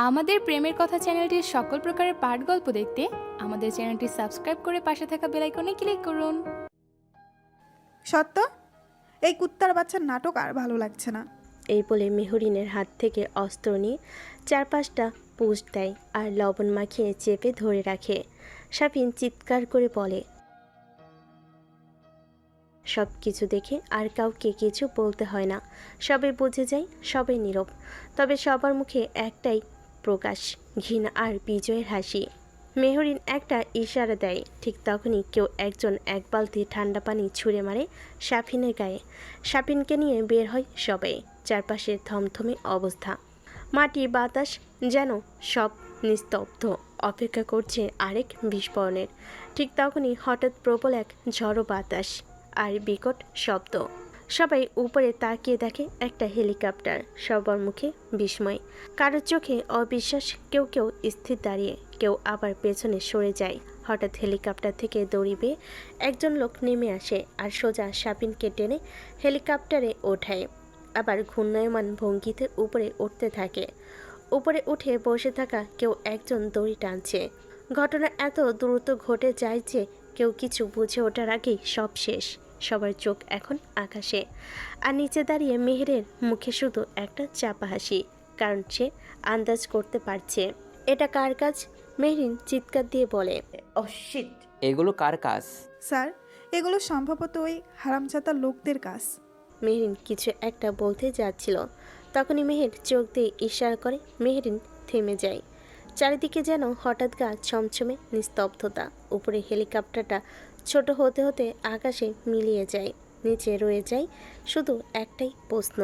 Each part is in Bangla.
আমাদের প্রেমের কথা চ্যানেলটির সকল প্রকারের পাঠ গল্প দেখতে আমাদের চ্যানেলটি সাবস্ক্রাইব করে পাশে থাকা বেল আইকনে ক্লিক করুন। সত্য, এই কুত্তার বাচ্চার নাটক আর ভালো লাগছে না। এই বলে মেহরিনের হাত থেকে অস্ত্র নিয়ে 4-5টা পুশ দেয় আর লবণ মাখিয়ে চেপে ধরে রাখে। শাফিন চিৎকার করে বলে, সব কিছু দেখে আর কাউকে কিছু বলতে হয় না। সবাই বুঝে যায়, সবাই নীরব। তবে সবার মুখে একটাই প্রকাশ, ঘৃণা আর বিজয়ের হাসি। মেহরিন একটা ইশারা দেয়, ঠিক তখনই কেউ একজন এক বালতি ঠান্ডা পানি ছুঁড়ে মারে শাফিনের গায়ে। শাফিনকে নিয়ে বের হয় সবাই। চারপাশে থমথমে অবস্থা, মাটি বাতাস যেন সব নিস্তব্ধ, অপেক্ষা করছে আরেক বিস্ফোরণের। ঠিক তখনই হঠাৎ প্রবল এক ঝড়ো বাতাস আর বিকট শব্দ। সবাই উপরে তাকিয়ে দেখে একটা হেলিকপ্টার। সবার মুখে বিস্ময়, কারোর চোখে অবিশ্বাস। কেউ কেউ স্থির দাঁড়িয়ে, কেউ আবার পেছনে সরে যায়। হঠাৎ হেলিকপ্টার থেকে দড়ি বেয়ে একজন লোক নেমে আসে আর সোজা শাফিনকে টেনে হেলিকপ্টারে ওঠায়। আবার ঘূর্ণায়মান ভঙ্গিতে উপরে উঠতে থাকে। উপরে উঠে বসে থাকা কেউ একজন দড়ি টানছে। ঘটনা এত দ্রুত ঘটে যায় যে কেউ কিছু বুঝে ওঠার আগেই সব শেষ। সবার চোখ এখন আকাশে, আর নিচে দাঁড়িয়ে মেহেরের মুখে শুধু একটা চাপা হাসি, কারণ সে আন্দাজ করতে পারছে এটা কার কাজ। মেহরিন চিৎকার দিয়ে বলে, ও শিট! এগুলো কার কাজ? স্যার, এগুলো সম্ভবত ওই হারামজাদা লোকদের কাজ। মেহরিন কিছু একটা বলতে যাচ্ছিল, তখনই মেহের চোখ দিয়ে ইশারা করে। মেহরিন থেমে যায়। চারিদিকে যেন হঠাৎ গা ছমছমে নিস্তব্ধতা। উপরে হেলিকপ্টারটা ছোট হতে হতে আকাশে মিলিয়ে যায়। নিচে রয়ে যায় শুধু একটাই প্রশ্ন,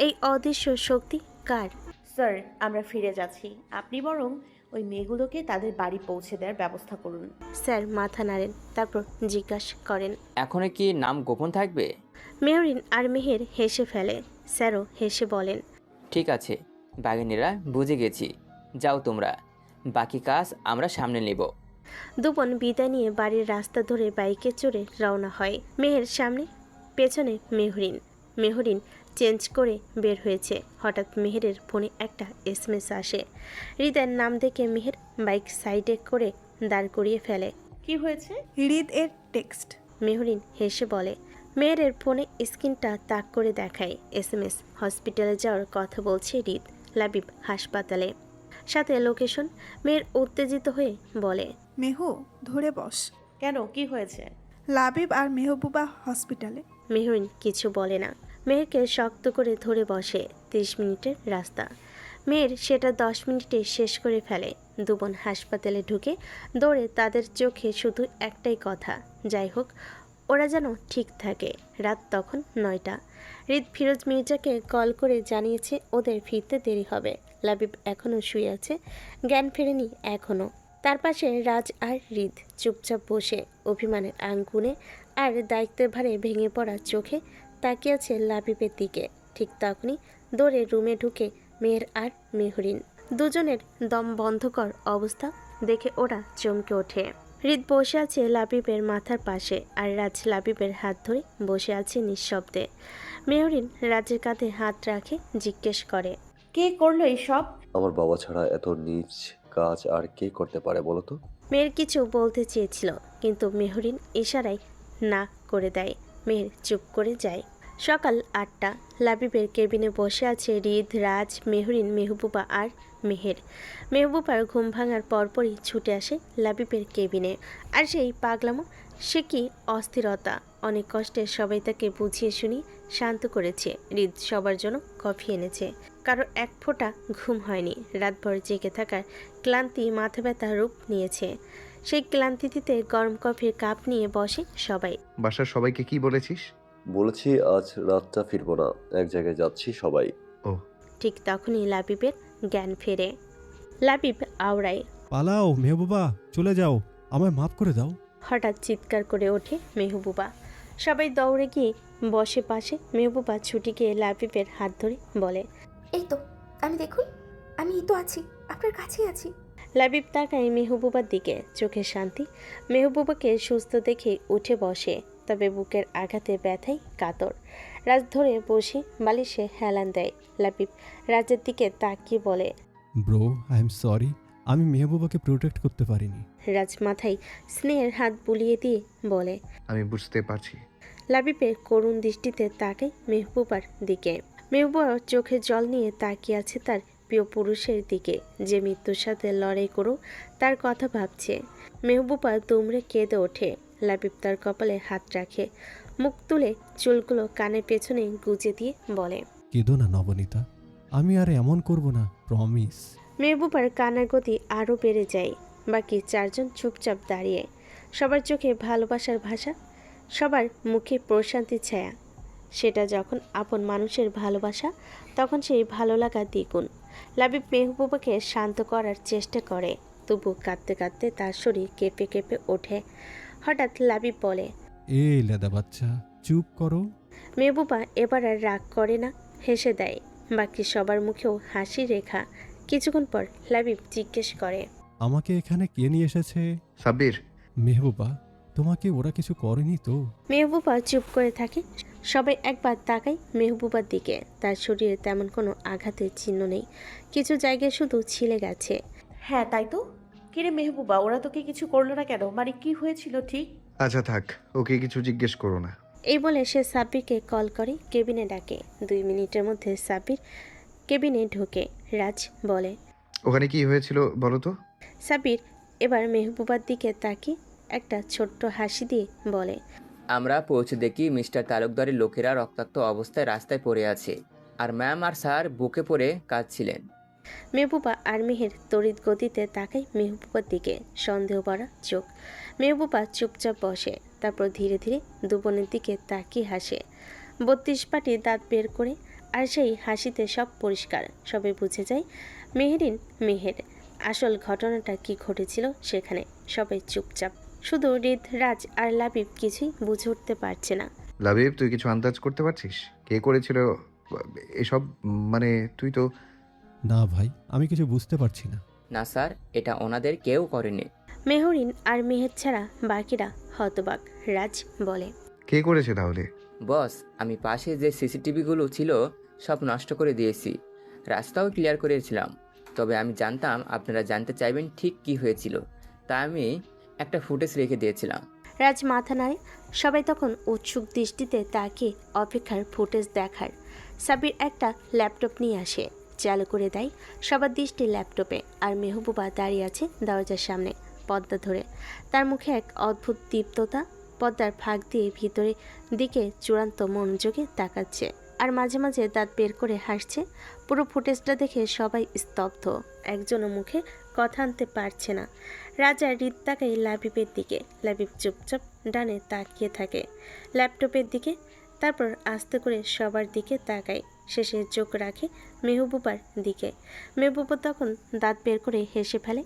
এই অদৃশ্য শক্তি কার? স্যার, আমরা ফিরে যাচ্ছি। আপনি বরং ওই মেয়েগুলোকে তাদের বাড়ি পৌঁছে দেওয়ার ব্যবস্থা করুন। স্যার মাথা নাড়েন, তারপর জিজ্ঞাসা করেন, এখনো কি নাম গোপন থাকবে? মেহরিন আর মেহের হেসে ফেলে। স্যারও হেসে বলেন, ঠিক আছে বাঘিনীরা, বুঝে গেছি। যাও তোমরা, বাকি কাজ আমরা সামনে নেব। দুপন বিদায় নিয়ে বাড়ির রাস্তা ধরে বাইকে চড়ে রওনা হয়। মেহের সামনে, পেছনে মেহরিন। মেহরিন চেঞ্জ করে বের হয়েছে। হঠাৎ মেহেরের ফোনে একটা এসএমএস আসে। হৃদয়ের নাম দেখে মেহের বাইক সাইডে করে দাঁড় করিয়ে ফেলে। কি হয়েছে? হৃদ এর টেক্সট। মেহরিন হেসে বলে। মেহেরের ফোনে স্ক্রিনটা তাক করে দেখায় এসএমএস। হসপিটালে যাওয়ার কথা বলছে হৃদ, লাবিব হাসপাতালে, সাথে লোকেশন। মেয়ের উত্তেজিত হয়ে বলে, মেহু, ধরে বস। কেন, কি হয়েছে? লাবিব আর মেহবুবা হসপিটালে। মেহরিন কিছু বলে না। মেহেরকে শক্ত করে ধরে বসে। 30 মিনিটের রাস্তা, মেয়ের সেটা 10 মিনিটে শেষ করে ফেলে। দুবন হাসপাতালে ঢুকে দৌড়ে, তাদের চোখে শুধু একটাই কথা, যাই হোক ওরা যেন ঠিক থাকে। রাত তখন 9টা। হৃদ ফিরোজ মির্জাকে কল করে জানিয়েছে ওদের ফিরতে দেরি হবে। লাবিব এখনও শুয়ে আছে, জ্ঞান ফেরেনি এখনও। তার পাশে রাজ আর হৃদ চুপচাপ বসে, অভিমানের আঙ্গুনে আর দায়িত্বের ভারে ভেঙে পড়া চোখে তাকিয়ে আছে লাবিবের দিকে। ঠিক তখনই দৌড়ে রুমে ঢুকে মেহের আর মেহরিন। দুজনের দম বন্ধকর অবস্থা দেখে ওরা চমকে ওঠে। হৃদ বসে আছে লাবিবের মাথার পাশে, আর রাজ লাবিবের হাত ধরে বসে আছে নিঃশব্দে। মেহরিন রাজের কাঁধে হাত রাখে, জিজ্ঞেস করে, কে করলো এইসব? আমার বাবা ছাড়া এত নীচ কাজ আর কে করতে পারে বলো তো? মেয়ের কিছু বলতে চেয়েছিল, কিন্তু মেহরিন ইশারায় না করে দেয়। মেহের চুপ করে যায়। সকাল 8টা। লাবিবের কেবিনে বসে আছে হৃদ, রাজ, মেহরিন, মেহবুবা আর মেহের। মেহবুবার ঘুম ভাঙার পরপরই ছুটে আসে লাবিবের কেবিনে। আর সেই পাগলামো, সে কি অস্থিরতা! অনেক কষ্টে সবাই তাকে বুঝিয়ে শুনিয়ে শান্ত করেছে। হৃদ সবার জন্য কফি এনেছে। কারোর এক ফোঁটা ঘুম হয়নি। রাতভর জেগে থাকার ক্লান্তি মাথা ব্যথা রূপ নিয়েছে। সেই ক্লান্তিতে গরম কফির কাপ নিয়ে বসে সবাই। বাসার সবাইকে কি বলেছিস? বলেছি আজ রাতটা ফিরবো না, এক জায়গায় যাচ্ছি সবাই। ও, ঠিক তখনই লাবিবের জ্ঞান ফেরে। লাবিব আওড়ায়, পালাও মেহবুবা, চলে যাও, আমায় মাফ করে দাও। হঠাৎ চিৎকার করে ওঠে মেহবুবা। সবাই দৌড়ে গিয়ে বসে পাশে। মেহবুবা ছুটি গিয়ে লাবিবের হাত ধরে বলে, এই তো আমি, দেখুন আমি তো আছি, আপনার কাছেই আছি। লাবিব তাকায় মেহবুবার দিকে, চোখে শান্তি। মেহবুবাকে সুস্থ দেখে উঠে বসে, তবে বুকের আঘাতে ব্যথায় কাতর। রাজ ধরে বসে বালিশে হেলান দেয়। লাবিব রাজের দিকে তাকিয়ে বলে, ব্রো আই এম সরি, আমি মেহবুবাকে প্রোটেক্ট করতে পারিনি। রাজ মাথায় স্নেহের হাত বুলিয়ে দিয়ে বলে। আমি বুঝতে পারছি। লাবিবের করুণ দৃষ্টিতে তাকায় মেহবুবার দিকে। মেহবুবা চোখে জল নিয়ে তাকিয়ে আছে তার প্রিয় পুরুষের দিকে, যে মৃত্যুর সাথে লড়াই করেও তার কথা ভাবছে। মেহবুবা দুমড়ে কেঁদে ওঠে। লাবিব তার কপালে হাত রাখে, মুখ তুলে চুলগুলো কানের পেছনে গুজে দিয়ে বলে। কেঁদো না নবনীতা, আমি আর এমন করব না, প্রমিস। মেহবুবার কান্নার গতি আরও বেড়ে যায়। বাকি চারজন চুপচাপ দাঁড়িয়ে, সবার চোখে ভালোবাসার ভাষা, সবার মুখে প্রশান্তির ছায়া। সেটা যখন আপন মানুষের ভালোবাসা, তখন সেই ভালো লাগা দ্বিগুণ। লাবিব মেহবুবাকে শান্ত করার চেষ্টা করে, তবু কাঁদতে কাঁদতে তার শরীর কেঁপে কেঁপে ওঠে। হঠাৎ লাবিব বলে। এ লেদা বাচ্চা, চুপ করো। মেহবুবা এবার আর রাগ করে না, হেসে দেয়। বাকি সবার মুখেও হাসি রেখা। কিছুক্ষণ পর লাবিব জিজ্ঞেস করে। আমাকে এখানে কে নিয়ে এসেছে? সাব্বির, মেহবুবা, তোমাকে ওরা কিছু করেনি তো? মেহবুবা চুপ করে থাকে। সবাই একবার তাকায় মেহবুবার দিকে। তার শরীরে তেমন কোনো আঘাতের চিহ্ন নেই, কিছু জায়গায় শুধু ছিলে গেছে। হ্যাঁ তাই তো। কিরে মেহবুবা, ওরা তোকে কিছু করলো না কেন? মানে কি হয়েছিল ঠিক? আচ্ছা থাক, ওকে কিছু জিজ্ঞেস করো না। এই বলে সে সাব্বিরকে কল করে কেবিনে ডাকে। 2 মিনিটের মধ্যে সাব্বির কেবিনে ঢোকে। রাজ বলে। ওখানে কি হয়েছিল বলো তো? সাব্বির এবার মেহবুবার দিকে তাকিয়ে একটা ছোট্ট হাসি দিয়ে বলে। আমরা পৌঁছে দেখি মিস্টার তালুকদারের লোকেরা রক্তাক্ত অবস্থায় রাস্তায় পড়ে আছে, আর ম্যাম আর স্যার বুকে পড়ে কাঁদছিলেন। মেহবুবা আর মেহের তড়িৎ গতিতে তাকায় মেহবুবার দিকে, সন্দেহ ভরা চোখ। মেহবুবা চুপচাপ বসে, তারপর ধীরে ধীরে দুবনের দিকে তাকিয়ে হাসে, 32 পাটি দাঁত বের করে। আর সেই হাসিতে সব পরিষ্কার। সবাই বুঝে যায় মেহের। আসল ঘটনাটা কি ঘটেছিল সেখানে। সবাই চুপচাপ, শুধু হৃদ, রাজ আর লাবিব কিছুই বুঝে উঠতে পারছে না। লাবিব, তুই কিছু আন্দাজ করতে পারছিস কে করেছিল এসব? মানে তুই তো। না ভাই, আমি কিছু বুঝতে পারছি না। না স্যার, এটা ওনাদের কেউ করেনি। মেহরিন আর মেহের ছাড়া বাকিরা হতবাক। রাজ বলে। কে করেছে তাহলে? বস, আমি পাশে যে সিসিটিভিগুলো ছিল সব নষ্ট করে দিয়েছি, রাস্তাও ক্লিয়ার করেছিলাম। তবে আমি জানতাম আপনারা জানতে চাইবেন ঠিক কি হয়েছিল, তাই আমি একটা ফুটেজ রেখে দিয়েছিলাম। রাজ মাথা নাড়ে। সবাই তখন উৎসুক দৃষ্টিতে তাকিয়ে অপেক্ষার ফুটেজ দেখার। সাবির একটা ল্যাপটপ নিয়ে আসে, চালু করে দেয়। সবার দৃষ্টি ল্যাপটপে, আর মেহবুবা দাঁড়িয়ে আছে দরজার সামনে পর্দা ধরে। তার মুখে এক অদ্ভুত দীপ্ততা, পর্দার ফাঁক দিয়ে ভিতরে দিকে চূড়ান্ত মনোযোগে তাকাচ্ছে, আর মাঝে মাঝে দাঁত বের করে হাসছে। পুরো ফুটেজটা দেখে সবাই স্তব্ধ, একজনও মুখে কথা আনতে পারছে না। রাজা হৃদ তাকায় লাবিবের দিকে। লাবিব চুপচাপ ডানে তাকিয়ে থাকে ল্যাপটপের দিকে, তারপর আস্তে করে সবার দিকে তাকায়। শেষে চোখ রাখে মেহবুবার দিকে। মেহবুবা তখন দাঁত বের করে হেসে ফেলে,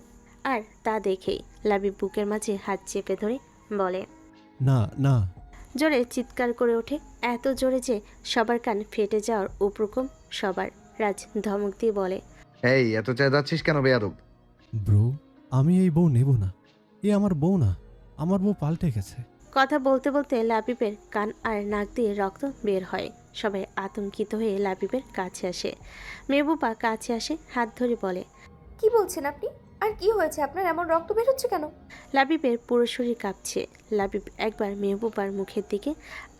আর তা দেখেই লাবিব বুকের মাঝে হাত চেপে ধরে বলে। না না। জোরে চিৎকার করে ওঠে, এত জোরে যে সবার কান ফেটে যাওয়ার উপক্রম সবার। রাজ ধমক দিয়ে বলে। এই এত চেঁচাচ্ছিস কেন বেয়াদব? ব্রো, আমি এই বউ নেব না। এ আমার বউ না, আমার বউ পাল্টে গেছে। কথা বলতে বলতে লাবিবের কান আর নাক দিয়ে রক্ত বের হয়। সবাই আতঙ্কিত হয়ে লাবিবের কাছে আসে। মেহবুবা কাছে আসে, হাত ধরে বলে। কি বলছেন আপনি? আর কি হয়েছে আপনার? এমন রক্ত বের হচ্ছে কেন? লাবিবের পুরো শরীর কাঁপছে। লাবিব একবার মেহবুবার মুখের দিকে,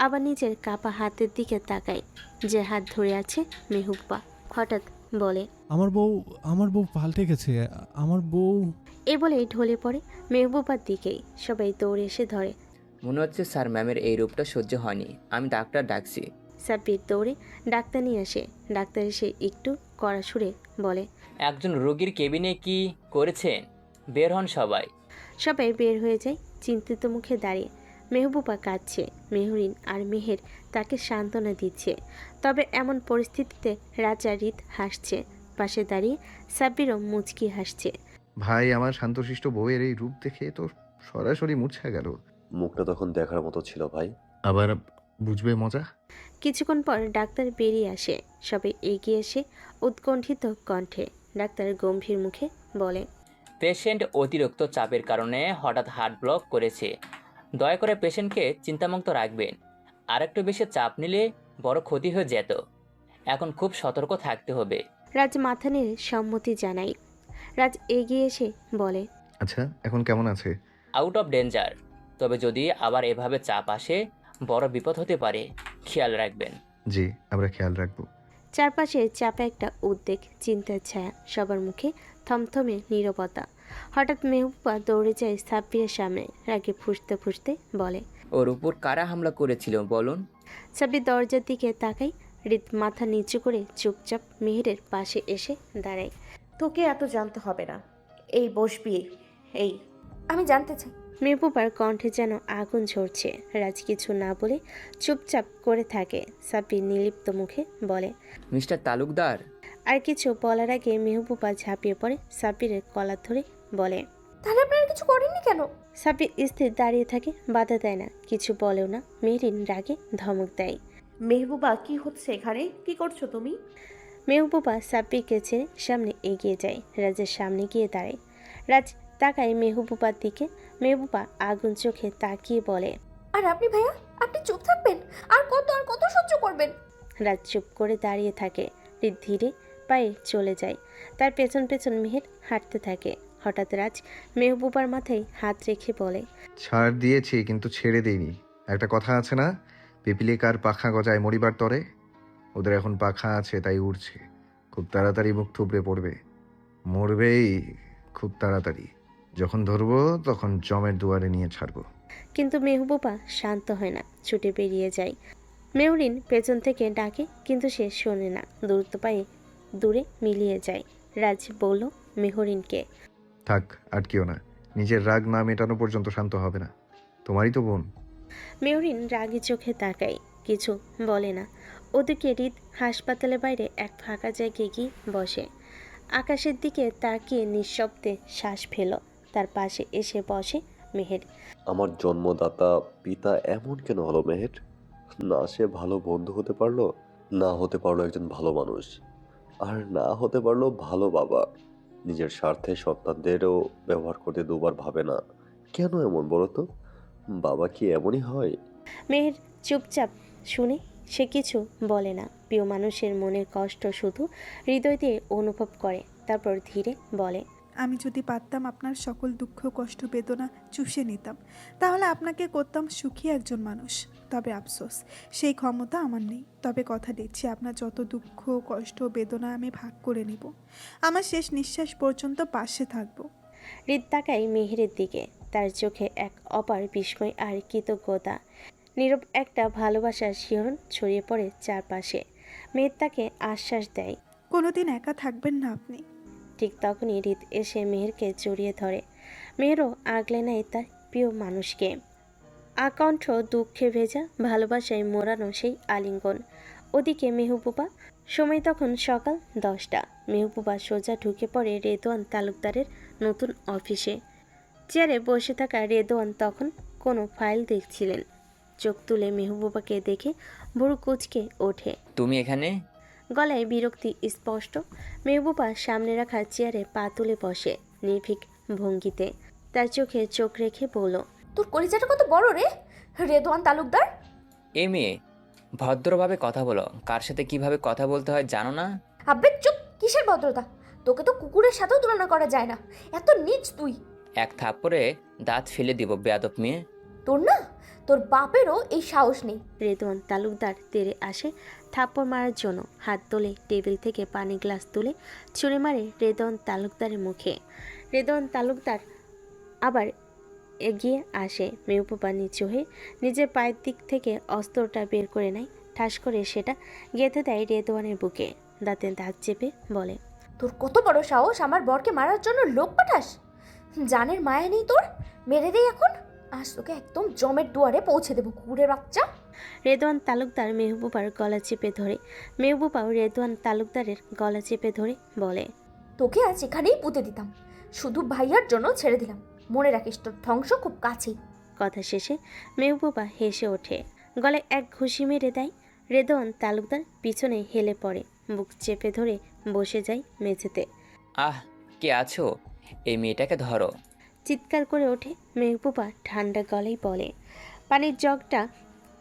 আবার নিজের কাপা হাতের দিকে তাকায়, যে হাত ধরে আছে মেহবুবা। হঠাৎ বলে। আমার বউ পাল্টে গেছে, আমার বউ। এ বলে ঢলে পড়ে মেহবুবার দিকেই। সবাই দৌড়ে এসে ধরে। মনে হচ্ছে স্যার ম্যামের এই রূপটা সহ্য হয়নি, আমি ডাক্তার ডাকছি। সাব্বির দৌড়ে ডাক্তার নিয়ে আসে। ডাক্তার এসে একটু কড়া সুরে বলে। একজন রোগীর কেবিনে কি করেছেন? বের হন সবাই। সবাই বের হয়ে যায় চিন্তিত মুখে দাঁড়িয়ে। মেহবুবা কাঁদছে, মেহরিন আর মেহের তাকে সান্ত্বনা দিচ্ছে। তবে এমন পরিস্থিতিতে রাজা হৃদ হাসছে, পাশে দাঁড়িয়ে সাব্বিরও মুচকি হাসছে। ভাই, আমার শান্তশিষ্ট বউয়ের এই রূপ দেখে তো সরাসরি মূর্ছা গেল। মুখটা তখন দেখার মতো ছিল ভাই। আবার বুঝবে মজা। কিছুক্ষণ পর ডাক্তার বেরিয়ে আসে। সবাই এগিয়ে এসে উৎকণ্ঠিত কণ্ঠে ডাক্তার গম্ভীর মুখে বলে। পেশেন্ট অতিরিক্ত চাপের কারণে হঠাৎ হার্ট ব্লক করেছে, দয়া করে পেশেন্টকে চিন্তামুক্ত রাখবেন। আর একটু বেশি চাপ নিলে বড় ক্ষতি হয়ে যেত, এখন খুব সতর্ক থাকতে হবে। রাজ মাথা নেড়ে সম্মতি জানাই। রাজ এগিয়ে এসে বলে, আচ্ছা এখন কেমন আছে? আউট অফ ডেঞ্জার, তবে যদি আবার এভাবে চাপ আসে বড় বিপদ হতে পারে, খেয়াল রাখবেন। জি, আমরা খেয়াল রাখবো। চারপাশে চাপা একটা উদ্বেগ, চিন্তার ছায়া, সবার মুখে থমথমে নীরবতা। হঠাৎ মেহবুবা দৌড়ে যায় সাব্বিরের সামনে, রাগে ফুঁসতে ফুঁসতে বলে, ওর উপর কারা হামলা করেছিল বলুন? সাব্বির দরজার দিকে তাকাই। হৃদ মাথা নিচু করে চুপচাপ মেহেরের পাশে এসে দাঁড়ায়। তোকে এত জানতে হবে না, এই বসবি। এই আমি জানতে চাই। মেহবুবার কণ্ঠে যেন আগুন ঝরছে। রাজ কিছু না বলে চুপচাপ করে থাকে। সাব্বির নির্লিপ্ত মুখে বলে, মিস্টার তালুকদার। আর কিছু বলার আগে মেহবুবা ঝাঁপিয়ে পড়ে সাব্বিরের কলার ধরে বলে, তাহলে আপনারা কিছু করেননি কেন? সাব্বির স্থির দাঁড়িয়ে থাকে, বাধা দেয় না, কিছু বলেও না। মেহরিন রাগে ধমক দেয়। মেহবুবা, কি হচ্ছে এখানে? কি করছো তুমি? মেহবুবা সাব্বিরকে ছেড়ে সামনে এগিয়ে যায়। রাজের সামনে গিয়ে দাঁড়ায়। রাজ তাকায় মেহবুবার দিকে। মেহবুবা আগুন চোখে তাকিয়ে বলে, আর আপনি ভাইয়া, আপনি চুপ থাকবেন? আর কত সহ্য করবেন? রাজ চুপ করে দাঁড়িয়ে থাকে। হৃদ ধীরে পায়ে চলে যায়। তার পেছন পেছন মেহের হাঁটতে থাকে। হঠাৎ রাজ মেহবুবার মাথায় হাত রেখে বলে, ছাড় দিয়েছি কিন্তু ছেড়ে দেইনি। একটা কথা আছে না, পিপিলিকার পাখা গজায় মরিবার তরে? ওদের এখন পাখা আছে তাই উড়ছে। খুব তাড়াতাড়ি মুখ থুবড়ে পড়বে, মরবেই খুব তাড়াতাড়ি। যখন ধরবো তখন জমের দুয়ারে নিয়ে ছাড়বো। কিন্তু মেহবুবা শান্ত হয় না, ছুটে বেরিয়ে যায়। মেহরিন পেছন থেকে ডাকে কিন্তু সে শোনে না। দ্রুত পায়ে দূরে মিলিয়ে যায়। রাজ বলল মেহরিনকে, থাক, আটকিও না। নিজের রাগ না মেটানো পর্যন্ত শান্ত হবে না। তোমারই তো বোন। মেহরিন রাগী চোখে তাকায়, কিছু বলে না। ওদিকে হৃদ হাসপাতালের বাইরে এক ফাঁকা জায়গায় গিয়ে বসে। আকাশের দিকে তাকিয়ে নিঃশব্দে শ্বাস ফেল। তার পাশে এসে বসে মেহের। আমার জন্মদাতা পিতা এমন কেন হলো মেহের? না সে ভালো বন্ধু হতে পারলো, না হতে পারলো একজন ভালো মানুষ, আর না হতে পারলো ভালো বাবা। নিজের স্বার্থে সন্তানদেরও ব্যবহার করতে দুবার ভাবে না। কেন এমন বলো তো? বাবা কি এমনই হয়? মেহের চুপচাপ শুনে, সে কিছু বলে না। প্রিয় মানুষের মনের কষ্ট শুধু হৃদয় দিয়ে অনুভব করে। তারপর ধীরে বলে, আমি যদি পারতাম আপনার সকল দুঃখ কষ্ট বেদনা চুষে নিতাম, তাহলে আপনাকে করতাম সুখী একজন মানুষ। তবে আফসোস, সেই ক্ষমতা আমার নেই। তবে কথা দিচ্ছি, আপনার যত দুঃখ কষ্ট বেদনা আমি ভাগ করে নিব। আমার শেষ নিঃশ্বাস পর্যন্ত পাশে থাকবো। হৃদ তাকায় মেহেরের দিকে। তার চোখে এক অপার বিস্ময় আর কৃতজ্ঞতা। নীরব একটা ভালোবাসার শিহরণ ছড়িয়ে পড়ে চারপাশে। মেহের তাকে আশ্বাস দেয়। কোনোদিন একা থাকবেন না আপনি। ঠিক তখনই হৃদ এসে মেহেরকে জড়িয়ে ধরে। মেহেরও আগলে নেয় তার প্রিয় মানুষকে। আকণ্ঠ দুঃখে ভেজা, ভালোবাসায় মোড়ানো সেই আলিঙ্গন। ওদিকে মেহবুবা। সময় তখন সকাল 10টা। মেহবুবা সোজা ঢুকে পড়ে রেদওয়ান তালুকদারের নতুন অফিসে। চেয়ারে বসে থাকা রেদওয়ান তখন কোনো ফাইল দেখছিলেন। চোখ তুলে মেহবুবাকে দেখে ভুরু কুঁচকে ওঠে। তুমি এখানে? গলায় বিরক্তি স্পষ্ট। মেহবুবা সামনে রাখা চেয়ারে পা তুলে বসে নির্ভীক ভঙ্গিতে। তার চোখে চোখ রেখে বলল, তোর কলিজাটা কত বড় রে, রেদওয়ান তালুকদার? এ মেয়ে, ভদ্রভাবে কথা বলো। কার সাথে কিভাবে কথা বলতে হয় জানো না? আব্বে চুপ, কিসের ভদ্রতা? তোকে তো কুকুরের সাথেও তুলনা করা যায় না, এত নীচ তুই। এক থাপ্পড়ে দাঁত ফেলে দিব বেয়াদব মেয়ে। তোর না, তোর বাপেরও এই সাহস নেই। রেদওয়ান তালুকদার তেড়ে আসে থাপ্পড় মারার জন্য। হাত তোলে, টেবিল থেকে পানি গ্লাস তুলে ছুঁড়ে মারে রেদওয়ান তালুকদারের মুখে। রেদওয়ান তালুকদার আবার এগিয়ে আসে। মেহবুবা নিচু হয়ে নিজের পায়ের দিক থেকে অস্ত্রটা বের করে নেয়। ঠাস করে সেটা গেঁথে দেয় রেদওয়ানের বুকে। দাঁতে দাঁত চেপে বলে, তোর কত বড় সাহস আমার বরকে মারার জন্য লোক পাঠাস? জানের মায়া নেই তোর? মেরে দেই এখন, আজ তোকে একদম জমের দুয়ারে পৌঁছে দেবো, কুকুরের বাচ্চা। রেদওয়ান তালুকদার মেহবুবার গলা চেপে ধরে। মেহবুবাও রেদওয়ান তালুকদারের গলা চেপে ধরে বলে, তোকে আজ এখানেই পুঁতে দিতাম, শুধু ভাইয়ার জন্য ছেড়ে দিলাম। মনে রাখিস, তোর ধ্বংস খুব কাছেই। কথা শেষে মেহবুবা হেসে ওঠে, গলায় এক ঘুষি মেরে দেয়। রেদওয়ান তালুকদার পিছনে হেলে পড়ে, বুক চেপে ধরে বসে যায় মেঝেতে। আহ, কে আছো? এই মেয়েটাকে ধরো। চিৎকার করে ওঠে মেহবুবা ঠান্ডা গলায় বলে। পানির জগটা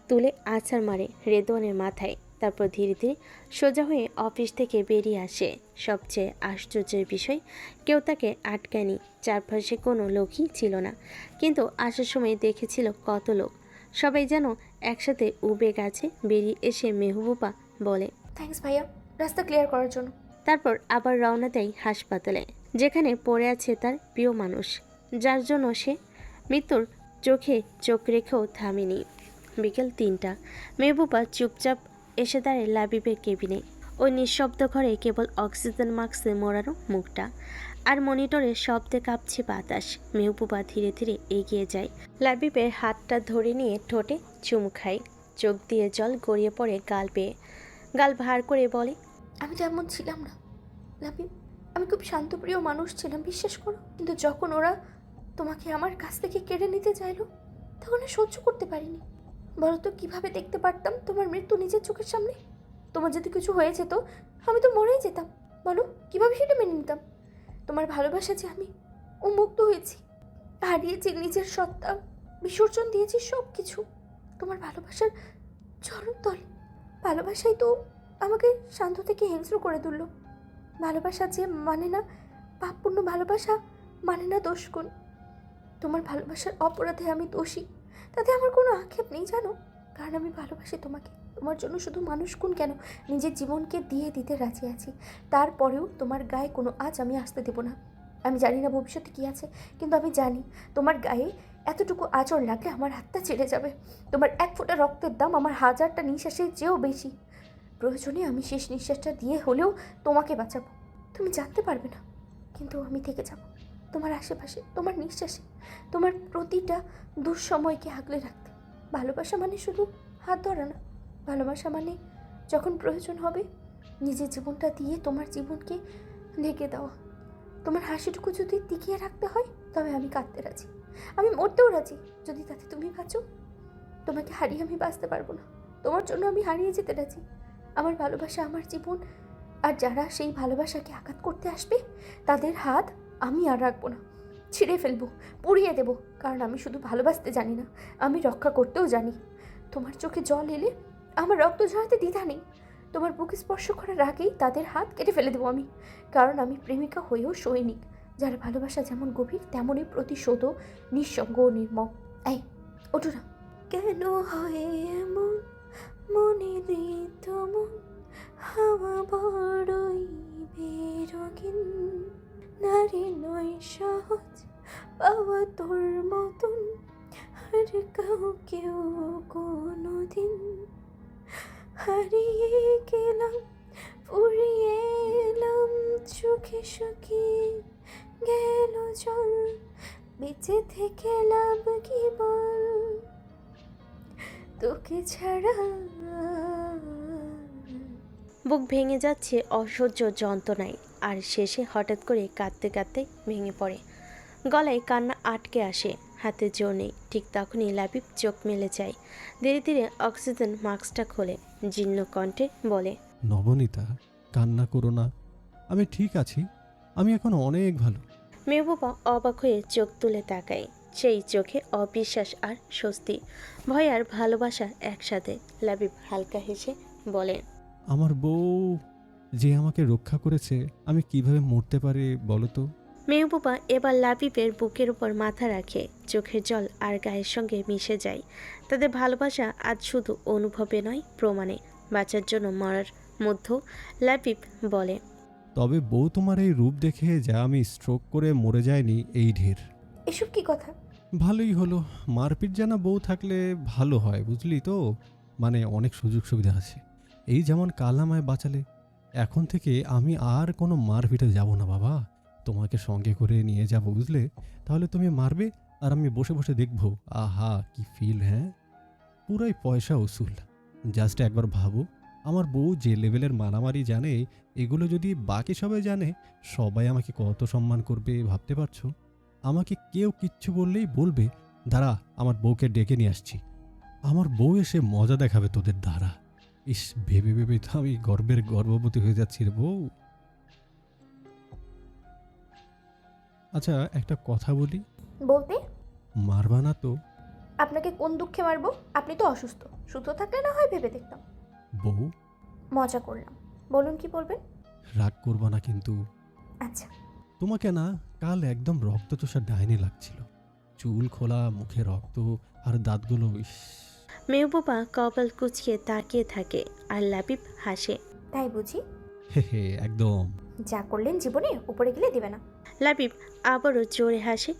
তুলে আছাড় মারে রেদওয়ানের মাথায়। তারপর ধীরে ধীরে সোজা হয়ে অফিস থেকে বেরিয়ে আসে। সবচেয়ে আশ্চর্যের বিষয়, কেউ তাকে আটকায়নি। চারপাশে কোনো লোকই ছিল না, কিন্তু আসার সময় দেখেছিল কত লোক। সবাই যেন একসাথে উবে গেছে। বেরিয়ে এসে মেহবুবা বলে, থ্যাঙ্কস ভাইয়া, রাস্তা ক্লিয়ার করার জন্য। তারপর আবার রওনা দেয় হাসপাতালে, যেখানে পড়ে আছে তার প্রিয় মানুষ, যার জন্য সে মৃত্যুর চোখে চোখ রেখেও থামেনি। বিকেল 3টা। মেহবুবা চুপচাপ এসে দাঁড়ায় লাবিবের কেবিনে। ওই নিঃশব্দ ঘরে কেবল অক্সিজেন মাস্কে মোড়ানো মুখটা, আর মনিটরে শব্দে কাঁপছে বাতাস। মেহবুবা ধীরে ধীরে এগিয়ে যায়, লাবিবের হাতটা ধরে নিয়ে ঠোঁটে চুমু খায়। চোখ দিয়ে জল গড়িয়ে পড়ে গাল বেয়ে। গাল ভার করে বলে, আমি তো এমন ছিলাম না লাবিব, আমি খুব শান্তপ্রিয় মানুষ ছিলাম, বিশ্বাস করো। কিন্তু যখন ওরা তোমাকে আমার কাছ থেকে কেড়ে নিতে চাইলো, তখন আমি সহ্য করতে পারিনি। বলো তো কীভাবে দেখতে পারতাম তোমার মৃত্যু নিজের চোখের সামনে? তোমার যদি কিছু হয়ে যেত, আমি তো মরেই যেতাম। বলো কীভাবে সেটা মেনে নিতাম? তোমার ভালোবাসা যে আমি উন্মুক্ত হয়েছি, হারিয়েছি নিজের সত্তা, বিসর্জন দিয়েছি সব কিছু তোমার ভালোবাসার চরণ তলে। ভালোবাসাই তো আমাকে শান্ত থেকে হিংস্র করে তুলল। ভালোবাসা যে মানে না পাপপূর্ণ, ভালোবাসা মানে না দোষগুণ। তোমার ভালোবাসার অপরাধে আমি দোষী, তাতে আমার কোনো আক্ষেপ নেই জানো, কারণ আমি ভালোবাসি তোমাকে। তোমার জন্য শুধু মানুষ গুণ কেন, নিজের জীবনকে দিয়ে দিতে রাজি আছি। তারপরেও তোমার গায়ে কোনো আঁচ আমি আসতে দেবো না। আমি জানি না ভবিষ্যতে কী আছে, কিন্তু আমি জানি তোমার গায়ে এতটুকু আঁচড় লাগলে আমার হাতটা ছেড়ে যাবে। তোমার এক ফোঁটা রক্তের দাম আমার 1000টা নিঃশ্বাসের চেয়েও বেশি। প্রয়োজনে আমি শেষ নিঃশ্বাসটা দিয়ে হলেও তোমাকে বাঁচাবো। তুমি জানতে পারবে না, কিন্তু আমি থেকে যাব তোমার আশেপাশে, তোমার নিঃশ্বাসে, তোমার প্রতিটা দুঃসময়কে আগলে রাখতে। ভালোবাসা মানে শুধু হাত ধরা না, ভালোবাসা মানে যখন প্রয়োজন হবে নিজের জীবনটা দিয়ে তোমার জীবনকে ঢেকে দেওয়া। তোমার হাসিটুকু যদি টিকিয়ে রাখতে হয়, তবে আমি কাঁদতে রাজি, আমি মরতেও রাজি, যদি তাতে তুমি বাঁচো। তোমাকে হারিয়ে আমি বাঁচতে পারবো না, তোমার জন্য আমি হারিয়ে যেতে রাজি। আমার ভালোবাসা আমার জীবন, আর যারা সেই ভালোবাসাকে আঘাত করতে আসবে তাদের হাত আমি আর রাখবো না, ছিঁড়ে ফেলবো, পুড়িয়ে দেবো। কারণ আমি শুধু ভালোবাসতে জানি না, আমি রক্ষা করতেও জানি। তোমার চোখে জল এলে আমার রক্ত ঝরাতে দ্বিধা নেই। তোমার বুকে স্পর্শ করার আগেই তাদের হাত কেটে ফেলে দেবো আমি, কারণ আমি প্রেমিকা হয়েও সৈনিক, যার ভালোবাসা যেমন গভীর তেমনই প্রতিশোধও নিঃসঙ্গ ও নির্মম। এই ওঠো না। কেন হয় এমন মনে দিত মন, হাওয়া বড়ই বেরোগিন, নারী নয় সহজ পাওয়া তোর মতন, আর কাউকেও কোনোদিন। হারিয়ে গেলাম, ফুরিয়ে এলাম, চোখে শুকিয়ে গেল জল, বেঁচে থেকে লাভ কি বল, তোকে ছাড়া। বুক ভেঙে যাচ্ছে অসহ্য যন্ত্রণায়, আর শেষে হঠাৎ করে কাঁদতে কাঁদতে ভেঙে পড়ে। গলায় কান্না আটকে আসে, হাতে জোর নেই। ঠিক তখনই লাবিব চোখ মেলে যায়। ধীরে ধীরে অক্সিজেন মাস্কটা খোলে, জীর্ণ কণ্ঠে বলে, নবনীতা, কান্না করো না, আমি ঠিক আছি, আমি এখন অনেক ভালো। মেহবুবা অবাক হয়ে চোখ তুলে তাকায়। সেই চোখে অবিশ্বাস আর স্বস্তি, ভয় আর ভালোবাসা একসাথে। লাবিব হালকা হেসে বলে, আমার বউ যে আমাকে রক্ষা করেছে, আমি কিভাবে মরতে পারি বলো তো? মেহবুবা এবার লাবিবের বুকের উপর মাথা রাখে, চোখের জল আর গায়ের সঙ্গে মিশে যায়। তাদের ভালোবাসা আজ শুধু অনুভবে নয়, প্রমাণে। বাঁচার জন্য মরার মধ্যে লাবিব বলে, তবে বউ তোমার এই রূপ দেখে যা আমি স্ট্রোক করে মরে যায়নি এই ঢের। এসব কি কথা? ভালোই হলো, মারপিট জানা বউ থাকলে ভালো হয়, বুঝলি তো? মানে অনেক সুযোগ সুবিধা আছে। এই যেমন কাল আমায় বাঁচালে, এখন থেকে আমি আর কোনো মারপিটে যাব না বাবা, তোমাকে সঙ্গে করে নিয়ে যাব, বুঝলে? তাহলে তুমি মারবে আর আমি বসে বসে দেখবো। আহা কি ফিল! হ্যাঁ, পুরাই পয়সা উসুল। জাস্ট একবার ভাবো, আমার বউ যে লেভেলের মারামারি জানে, এগুলো যদি বাকি সবাই জানে, সবাই আমাকে কত সম্মান করবে ভাবতে পারছো? আমাকে কেউ কিচ্ছু বললেই বলবে, দাঁড়া আমার বউকে ডেকে নিয়ে আসছি। আমার বউ এসে মজা দেখাবে তোদের দ্বারা। ইস, ভেবে ভেবে তো আমি গর্ভবতী হয়ে যাচ্ছি রে বউ। আচ্ছা একটা কথা বলি, বলতে? মারবা না তো? আপনাকে কোন দুঃখে মারবো? আপনি তো অসুস্থ, সুস্থ থাকলে না হয় ভেবে দেখতাম। বউ মজা করলাম। বলুন কি বলবেন? রাগ করবা না কিন্তু। আচ্ছা। তোমাকে না কাল একদম রক্তচোষা ডাইনি লাগছিল। চুল খোলা, মুখে রক্ত, আর দাঁতগুলো ইস। মেহবুবা কপাল কুঁচকে তাকিয়ে থাকে আর লাবিব হাসে। তাই বুঝি? হে হে, একদম। যা করলেন জীবনে উপরে গেলে দেবে না। লাবিব আবারও জোরে হাসে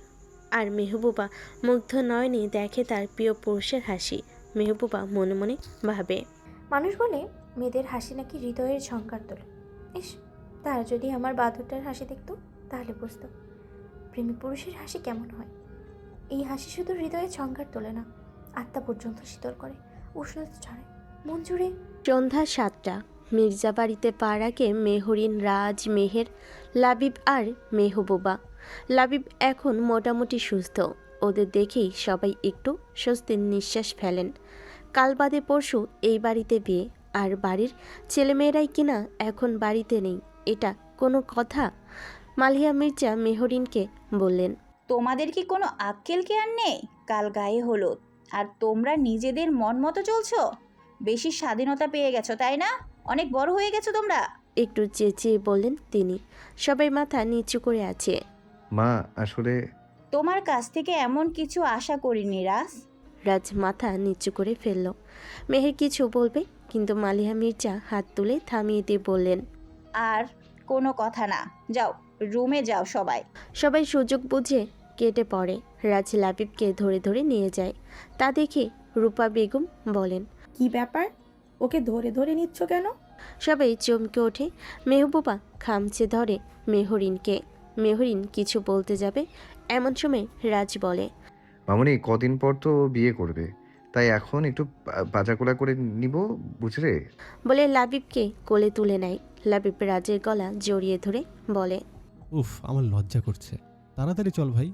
আর মেহবুবা মুগ্ধ নয়নে দেখে তার প্রিয় পুরুষের হাসি। মেহবুবা মনে মনে ভাবে, মানুষ বলে মেয়েদের হাসি নাকি হৃদয়ের ঝংকার তোলে। ইস, তারা যদি আমার বাঁধরটার হাসি দেখতো তাহলে বুঝতো প্রেমিক পুরুষের হাসি কেমন হয়। এই হাসি শুধু হৃদয়ে ঝংকার তোলে না, আত্মা পর্যন্ত শীতল করে, উষ্ণতা ছড়ায় মন জুড়ে। সন্ধ্যা 7টা। মির্জা বাড়িতে পার আগে মেহরিন, রাজ, মেহের, লাবিব আর মেহবুবা। লাবিব এখন মোটামুটি সুস্থ। ওদের দেখেই সবাই একটু স্বস্তির নিঃশ্বাস ফেলেন। কাল বাদে পরশু এই বাড়িতে বিয়ে, আর বাড়ির ছেলেমেয়েরাই কিনা এখন বাড়িতে নেই, এটা কোনো কথা? মালিয়া মির্জা মেহরিনকে বললেন, তোমাদের কি কোনো আক্কেল কেয়ার নেই? কাল গায়ে হলুদ আর তোমরা নিজেদের মন মতো চলছো। বেশি স্বাধীনতা পেয়ে গেছো তাই না? অনেক বড় হয়ে গেছো তোমরা। একটু চেঁচিয়ে বললেন তিনি। সবাই মাথা নিচু করে আছে। মা আসলে তোমার কাছ থেকে এমন কিছু আশা করিনি রাজ। রাজ মাথা নিচু করে ফেলল। মেহের কিছু বলবে, কিন্তু মালিয়া মির্জা হাত তুলে থামিয়ে দিয়ে বললেন, আর কোনো কথা না, যাও রুমে যাও সবাই। সবাই সুযোগ বুঝে কেটে পড়ে। রাজ লাবিবকে ধরে ধরে নিয়ে যায়। তা দেখে রূপা বেগম বলেন, কি ব্যাপার, ওকে ধরে ধরে নিচ্ছ কেন? সবাই চমকে ওঠে। মেহবুবা খামচে ধরে মেহরিনকে। মেহরিন কিছু বলতে যাবে, এমন সময় রাজ বলে, মামুনি কদিন পর তো বিয়ে করবে, তাই এখন একটু বাজাকোলা করে নিব, বুঝলে? বলে লাবিবকে কোলে তুলে নেয়। লাবিব রাজের গলা জড়িয়ে ধরে বলে, উফ, আমার লজ্জা করছে। তাড়াতাড়ি চল ভাই।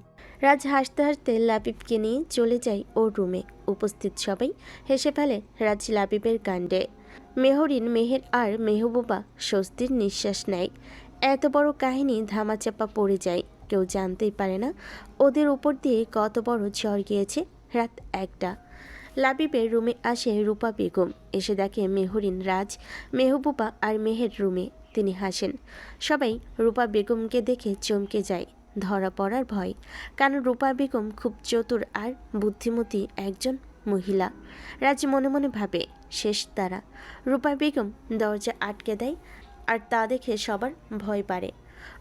রাজ হাসতে হাসতে লাবিবকে নিয়ে চলে যায় ওর রুমে। উপস্থিত সবাই হেসে ফেলে রাজ লাবিবের কাণ্ডে। মেহরিন, মেহের আর মেহবুবা স্বস্তির নিঃশ্বাস নেয়। এত বড় কাহিনী ধামাচাপা পড়ে যায়। কেউ জানতেই পারে না ওদের উপর দিয়ে কত বড় ঝড় গিয়েছে। রাত 1টা। লাবিবের রুমে আসে রূপা বেগম। এসে দেখে মেহরিন, রাজ, মেহবুবা আর মেহের রুমে। তিনি হাসেন। সবাই রূপা বেগমকে দেখে চমকে যায়। ধরা পড়ার ভয়, কারণ রূপা বেগম খুব চতুর আর বুদ্ধিমতী একজন মহিলা। রাজ মনে মনে ভাবে, শেষ তারা। রূপা বেগম দরজা আটকে দেয়, আর তা দেখে সবার ভয় বাড়ে।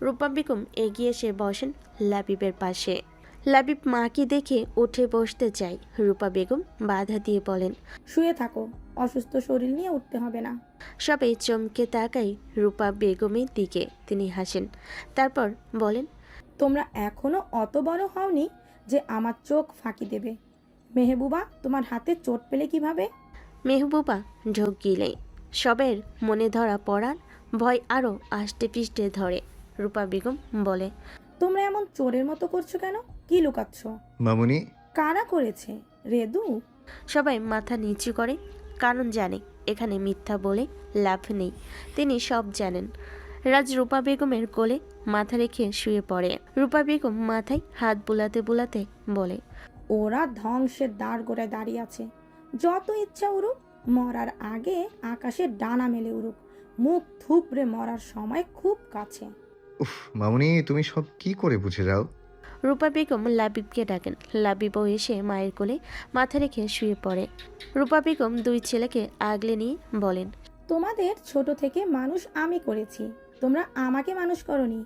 রূপা বেগম এগিয়ে এসে বসেন লাবিবের পাশে। লাবিব মাকে দেখে উঠে বসতে চায়। রূপা বেগম বাধা দিয়ে বলেন, শুয়ে থাকো, অসুস্থ শরীর নিয়ে উঠতে হবে না। সবাই চমকে তাকায় রূপা বেগমের দিকে। তিনি হাসেন, তারপর বলেন, তোমরা এখনো অত বড় হওনি যে আমার চোখ ফাঁকি দেবে। মেহবুবা, তোমার হাতে চোট পেলে কিভাবে? মেহবুবা ঢোক গিলে। সবের মনে ধরা পড়ার ভয় আরও আষ্টে পিষ্টে ধরে। রূপা বেগম বলে, তোমরা এমন চোরের মতো করছো কেন? কি লুকাচ্ছ? মামুনি কারা করেছে? রেদু? সবাই মাথা নিচু করে, কারণ জানে এখানে মিথ্যা বলে লাভ নেই। তিনি সব জানেন। রাজ রূপা বেগমের কোলে মাথা রেখে শুয়ে পড়ে। রূপা বেগম মাথায় হাত বুলাতে বুলাতে বলে, ওরা ধ্বংসের দ্বার গোড়ায় দাঁড়িয়ে আছে। যত ইচ্ছা উড়ুক, মরার আগে আকাশে ডানা মেলে উড়ুক। মুখ থুবড়ে মরার সময় খুব কাছে। উফ মামুনি, তুমি সব কি করে বুঝে যাও? রূপা বেগম লাবিবকে ডাকেন। লাবিবও এসে মায়ের কোলে মাথা রেখে শুয়ে পড়ে। রূপা বেগম 2 ছেলেকে আগলে নিয়ে বলেন, তোমাদের ছোট থেকে মানুষ আমি করেছি, তোমরা আমাকে মানুষ করনি।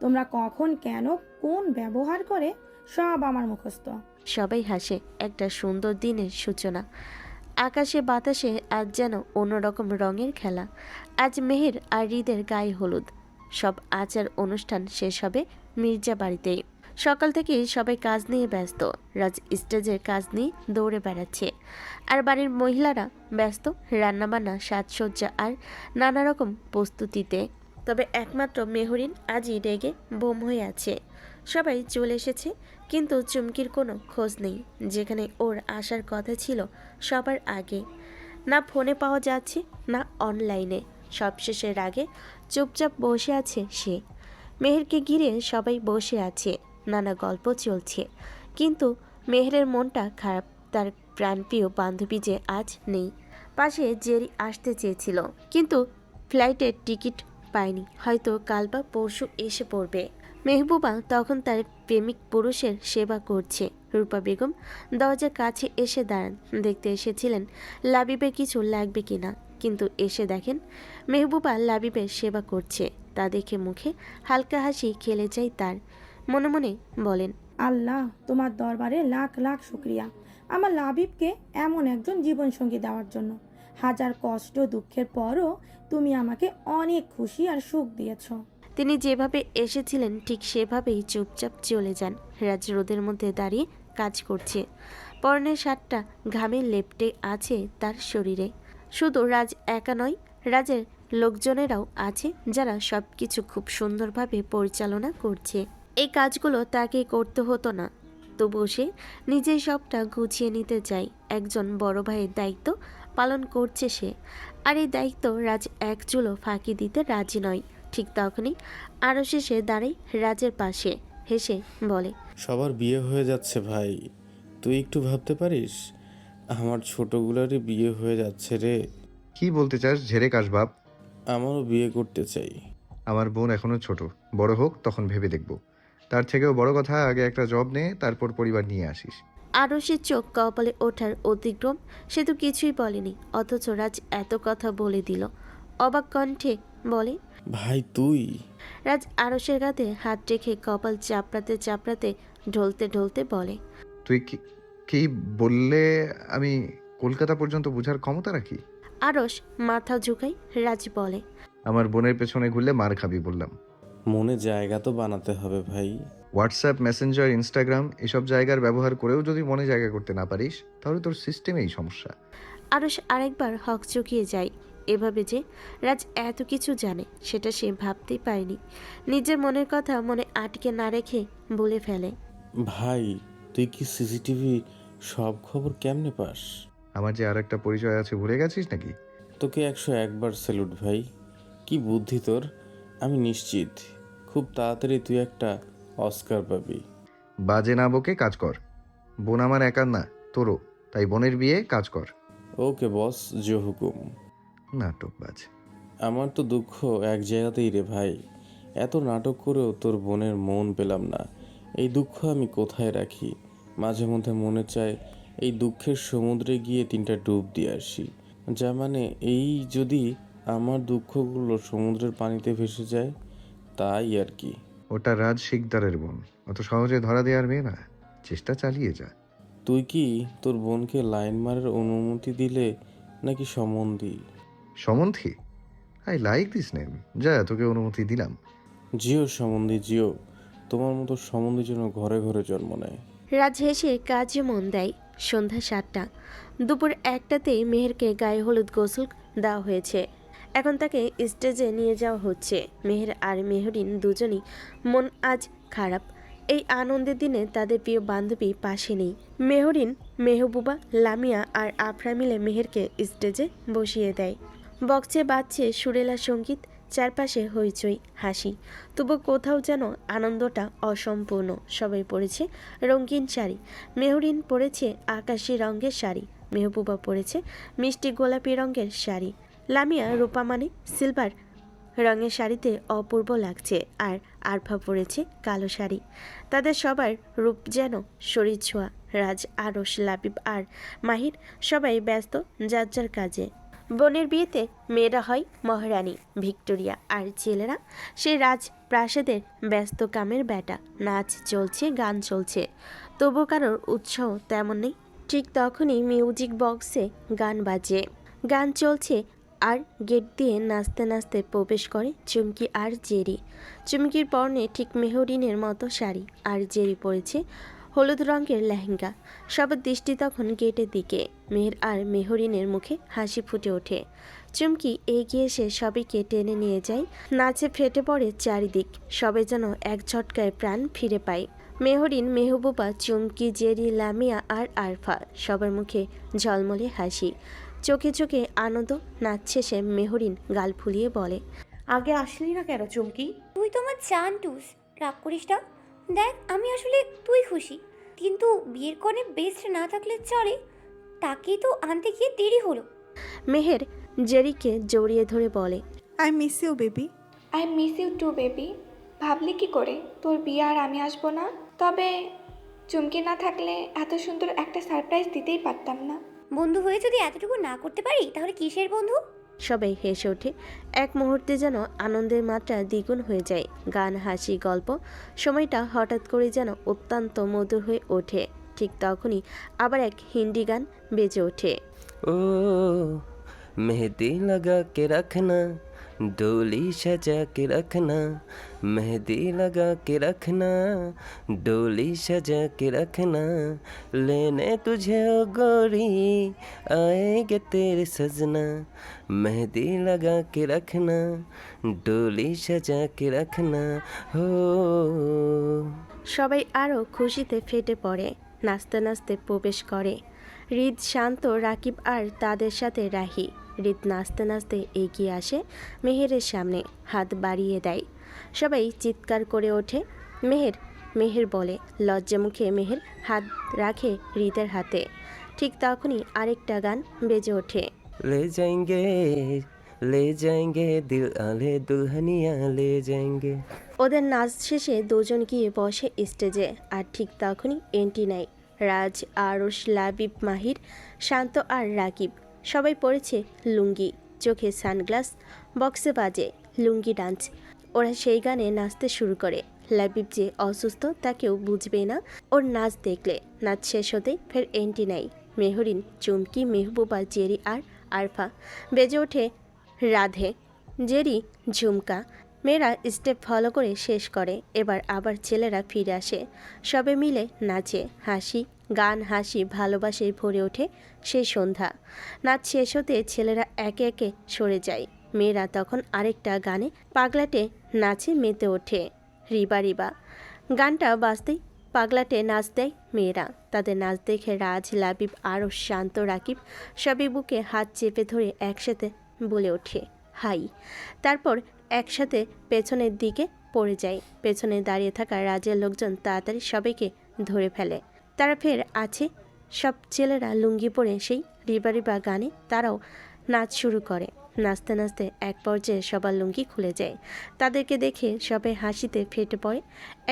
তোমরা কখন, কেন, কোন ব্যবহার করে সব আমার মুখস্থ। সবাই হাসে। একটা সুন্দর দিনের সূচনা। আকাশে বাতাসে আজ যেন অন্যরকম রঙের খেলা। আজ মেহের আর হৃদের গায়ে হলুদ। সব আচার অনুষ্ঠান শেষ হবে মির্জা বাড়িতেই। সকাল থেকে সবাই কাজ নিয়ে ব্যস্ত। রাজ স্টেজের কাজ নিয়ে দৌড়ে বেড়াচ্ছে, আর বাড়ির মহিলারা ব্যস্ত রান্নাবান্না, সাজসজ্জা আর নানা রকম প্রস্তুতিতে। তবে একমাত্র মেহরিন আজই রেগে বোম হয়ে আছে। সবাই চলে এসেছে, কিন্তু চুমকির কোনো খোঁজ নেই, যেখানে ওর আসার কথা ছিল সবার আগে। না ফোনে পাওয়া যাচ্ছে, না অনলাইনে। সবশেষের আগে চুপচাপ বসে আছে সে। মেহেরকে ঘিরে সবাই বসে আছে, নানা গল্প চলছে। কিন্তু মেহেরের মনটা খারাপ। তার প্রাণপ্রিয় বান্ধবী যে আজ নেই। পাশে জেরি আসতে চেয়েছিল, কিন্তু ফ্লাইটের টিকিট পায়নি, হয়তো কাল বা পরশু এসে পড়বে। মেহবুবা তখন তার প্রেমিক পুরুষের সেবা করছে। রূপা বেগম দরজার কাছে এসে দাঁড়ান, দেখতে এসেছিলেন লাবিবের কিছু লাগবে কিনা, কিন্তু এসে দেখেন মেহবুবা লাবিবের সেবা করছে। তা দেখে মুখে হালকা হাসি খেলে যায় তার। মনে মনে বলেন, আল্লাহ, তোমার দরবারে লাখ লাখ শুক্রিয়া আমার লাবিবকে এমন একজন জীবনসঙ্গী দেওয়ার জন্য। হাজার কষ্ট দুঃখের পরও তুমি আমাকে অনেক খুশি আর সুখ দিয়েছো। তিনি যেভাবে এসেছিলেন ঠিক সেভাবেই চুপচাপ চলে যান। রাজ রোদের মধ্যে দাঁড়িয়ে কাজ করছে। পরনের শার্টটা ঘামে লেপ্টে আছে তার শরীরে। শুধু রাজ একা নয়, রাজের লোকজনেরাও আছে যারা সবকিছু খুব সুন্দরভাবে পরিচালনা করছে। এই কাজগুলো তাকে করতে হতো না, তবুও সে নিজেই সবটা গুছিয়ে নিতে চায়। একজন বড় ভাইয়ের দায়িত্ব পালন করছে সে, আর এই দায়িত্ব রাজ এক চুলো ফাঁকি দিতে রাজি নয়। ঠিক তখনই আরও শেষে দাঁড়াই রাজের পাশে, হেসে বলে, সবার বিয়ে হয়ে যাচ্ছে ভাই, তুই একটু ভাবতে পারিস? আমার ছোটগুলারই বিয়ে হয়ে যাচ্ছে রে। কি বলতে চাস ঝেড়ে কাশ বাপ? আমারও বিয়ে করতে চাই। আমার বোন এখনো ছোট, বড় হোক তখন ভেবে দেখব। তার থেকেও বড় কথা, আগে একটা জব নে, তারপর পরিবার নিয়ে আসিস। আরও সে চোখ কপালে ওঠার অতিক্রম, সে তো কিছুই বলেনি, অথচ রাজ এত কথা বলে দিল। অবাক কণ্ঠে বলে, ভাই তুই? রাজ আরশের গাতে হাত রেখে কপাল চাপড়াতে চাপড়াতে ঢলতে ঢলতে বলে, তুই কি বললে? আমি কলকাতা পর্যন্ত বোঝার ক্ষমতা রাখি? আরশ মাথা ঝুঁকাই। রাজ বলে, আমার বোনের পেছনে ঘুরলে মার খাবি বললাম। মনে জায়গা তো বানাতে হবে ভাই। হোয়াটসঅ্যাপ, মেসেঞ্জার, ইনস্টাগ্রাম এসব জায়গার ব্যবহার করেও যদি মনে জায়গা করতে না পারিস, তাহলে তোর সিস্টেমেই সমস্যা। আরশ আরেকবার হক চুকিয়ে যায়। এভাবে যে রাজ এত কিছু জানে সেটা সে ভাবতেই পারেনি। নিজের মনের কথা মনে আটকে না রেখে বলে ফেলে, ভাই তুই কি সিসিটিভি সব খবর কেমনে পাস? আমার যে আর একটা পরিচয় আছে ভুলে গেছিস নাকি? তোকে 101 বার স্যালুট ভাই, কি বুদ্ধি তোর। আমি নিশ্চিত খুব তাড়াতাড়ি তুই একটা অস্কার পাবি। বাজে না বকে কাজ কর। বোন আমার একার না, তোরও, তাই বোনের বিয়ে কাজ কর। ওকে বস, জো হুকুম। নাটক বাজ। আমার তো দুঃখ এক জায়গাতেই রে ভাই, এত নাটক করেও তোর বোনের মন পেলাম না। এই দুঃখ আমি কোথায় রাখি? মাঝে মধ্যে মনে চায় এই দুঃখের সমুদ্রে গিয়ে 3টা ডুব দিয়ে আসি। যা মানে এই যদি আমার দুঃখগুলো সমুদ্রের পানিতে ভেসে যায়, তাই আর কি। ওটা রাজ শিকদারের বোন, অত সহজে ধরা দেওয়ার মেয়ে না, চেষ্টা চালিয়ে যা। তুই কি তোর বোনকে লাইন মারার অনুমতি দিলে নাকি সম্বন্ধী? সমন্ধি? I like this name. যা, তোকে অনুমতি দিলাম। জিও সম্বন্ধী জিও, তোমার মতো সম্বন্ধী যেন ঘরে ঘরে জন্ম নেয়। রাজ হেসে কাজে মন দেয়। সন্ধ্যা 7টা। দুপুর 1টাতেই মেহেরকে গায়ে হলুদ গোসল দেওয়া হয়েছে। এখন তাকে স্টেজে নিয়ে যাওয়া হচ্ছে। মেহের আর মেহরিন দুজনই মন আজ খারাপ। এই আনন্দের দিনে তাদের প্রিয় বান্ধবী পাশে নেই। মেহরিন, মেহবুবা, লামিয়া আর আফরা মিলে মেহেরকে স্টেজে বসিয়ে দেয়। বক্সে বাজছে সুরেলা সঙ্গীত, চারপাশে হইচই হাসি, তবু কোথাও যেন আনন্দটা অসম্পূর্ণ। সবাই পরেছে রঙিন শাড়ি। মেহরিন পরেছে আকাশি রঙের শাড়ি, মেহবুবা পরেছে মিষ্টি গোলাপি রঙের শাড়ি, লামিয়া রূপামানি সিলভার রঙের শাড়িতে অপূর্ব লাগছে, আর আরফা পরেছে কালো শাড়ি। তাদের সবার রূপ যেন শরীর ছোঁয়া। রাজ, আরশ, লাবিব আর মাহির সবাই ব্যস্ত যার যার কাজে। বোনের বিয়েতে মেয়েরা হয় মহারানী ভিক্টোরিয়া, আর ছেলেরা সে রাজপ্রাসাদের ব্যস্ত কামের বেটা। নাচ চলছে, গান চলছে, তবু কারোর উৎসাহ তেমন নেই। ঠিক তখনই মিউজিক বক্সে গান বাজে। গান চলছে আর গেট দিয়ে নাচতে নাচতে প্রবেশ করে চুমকি আর জেরি। চুমকির পরনে ঠিক মেহরিনের মতো শাড়ি, আর জেরি পরেছে হলুদ রঙের লেহেঙ্গা। সবার দৃষ্টি তখন গেটের দিকে। মেহের আর মেহরিনের মুখে হাসি ফুটে ওঠে। চুমকি এগিয়ে এসে সবাইকে টেনে নিয়ে যায়। নাচে ফেটে পড়ে চারিদিক। সবাই যেন এক ঝটকায় প্রাণ ফিরে পায়। মেহরিন, মেহবুবা, চুমকি, জেরি, লামিয়া আর আরফা সবার মুখে ঝলমলে হাসি, চোখে চোখে আনন্দ। নাচ শেষে মেহরিন গাল ফুলিয়ে বলে, আগে আসলি না কেন চুমকি? তুই তো আমার জান টুস, রাগ করিস না। দেখ, আমি আসলে তুই খুশি, কিন্তু বিয়ের কোণে বেস্ট না থাকলে চলে, তাকেই তো আনতে গিয়ে দেরি হলো। মেহের জেরিকে জড়িয়ে ধরে বলে, I miss you baby. I miss you too baby. ভাবলি কি করে তোর বিয়ে আর আমি আসবো না? তবে চুমকি না থাকলে এত সুন্দর একটা সারপ্রাইজ দিতেই পারতাম না। বন্ধু হয়ে যদি এতটুকু না করতে পারি তাহলে কিসের বন্ধু? সবাই হেসে ওঠে। এক মুহূর্তে যেন আনন্দের মাত্রা দ্বিগুণ হয়ে যায়। গান, হাসি, গল্প। সময়টা হঠাৎ করে যেন অত্যন্ত মধুর হয়ে ওঠে। ঠিক তখনই আবার এক হিন্দি গান বেজে ওঠে। ओ मेहंदी लगा के रखना, डोली सजा के रखना, मेहंदी लगा के रखना, डोली सजा के रखना, लेने तुझे ओ गोरी आएंगे तेरे सजना, मेहंदी लगा के रखना, डोली सजा के रखना हो। সবাই আরও খুশিতে ফেটে পড়ে, নাচতে নাচতে প্রবেশ করে। হৃদ, শান্ত, রাকিব আর তাদের সাথে রাহি। হৃদ নাচতে নাচতে এগিয়ে আসে মেহেরের সামনে, হাত বাড়িয়ে দেয়। সবাই চিৎকার করে ওঠে মেহের, মেহের বলে। লজ্জা মুখে মেহের হাত রাখে হৃদের হাতে। ঠিক তখনই আরেকটা গান বেজে ওঠে। ले जाएंगे दिल आले दुल्हनिया ले जाएंगे। ওদের নাচ শেষে দুজন গিয়ে বসে স্টেজে। আর ঠিক তখনই এন্ট্রি নেয় রাজ, আরশ, লাবিব, মাহির, শান্ত আর রাকিব। সবাই পড়েছে লুঙ্গি, চোখে সানগ্লাস, বক্সে বাজে লুঙ্গি ডান্স। ওরা সেই গানে নাচতে শুরু করে। লাবিব যে অসুস্থ তা কেউ বুঝবে না ওর নাচ দেখলে। নাচ শেষ হতে ফের এন্ট্রি নেয় মেহরিন, চুমকি, মেহবুবা, জেরি আর আরফা। বেজে ওঠে রাধে, জেরি, ঝুমকা। মেয়েরা স্টেপ ফলো করে শেষ করে। এবার আবার ছেলেরা ফিরে আসে। সবে মিলে নাচে, হাসি, গান, হাসি, ভালোবাসায় ভরে ওঠে সেই সন্ধ্যা। নাচ শেষ হতে ছেলেরা একে একে সরে যায়। মেয়েরা তখন আরেকটা গানে পাগলাটে নাচে মেতে ওঠে। রিবা রিবা গানটা বাজতেই পাগলাটে নাচ দেয় মেয়েরা। তাদের নাচ দেখে রাজ, লাবিব, আরও শান্ত, রাকিব সবই বুকে হাত চেপে ধরে একসাথে বলে ওঠে হাই। তারপর একসাথে পেছনের দিকে পড়ে যায়। পেছনে দাঁড়িয়ে থাকা রাজের লোকজন তাড়াতাড়ি সবাইকে ধরে ফেলে। তারা ফের আছে সব ছেলেরা লুঙ্গি পরে সেই রিবা রিবা গানে তারাও নাচ শুরু করে। নাচতে নাচতে এক পর্যায়ে সবার লুঙ্গি খুলে যায়। তাদেরকে দেখে সবাই হাসিতে ফেটে পড়ে।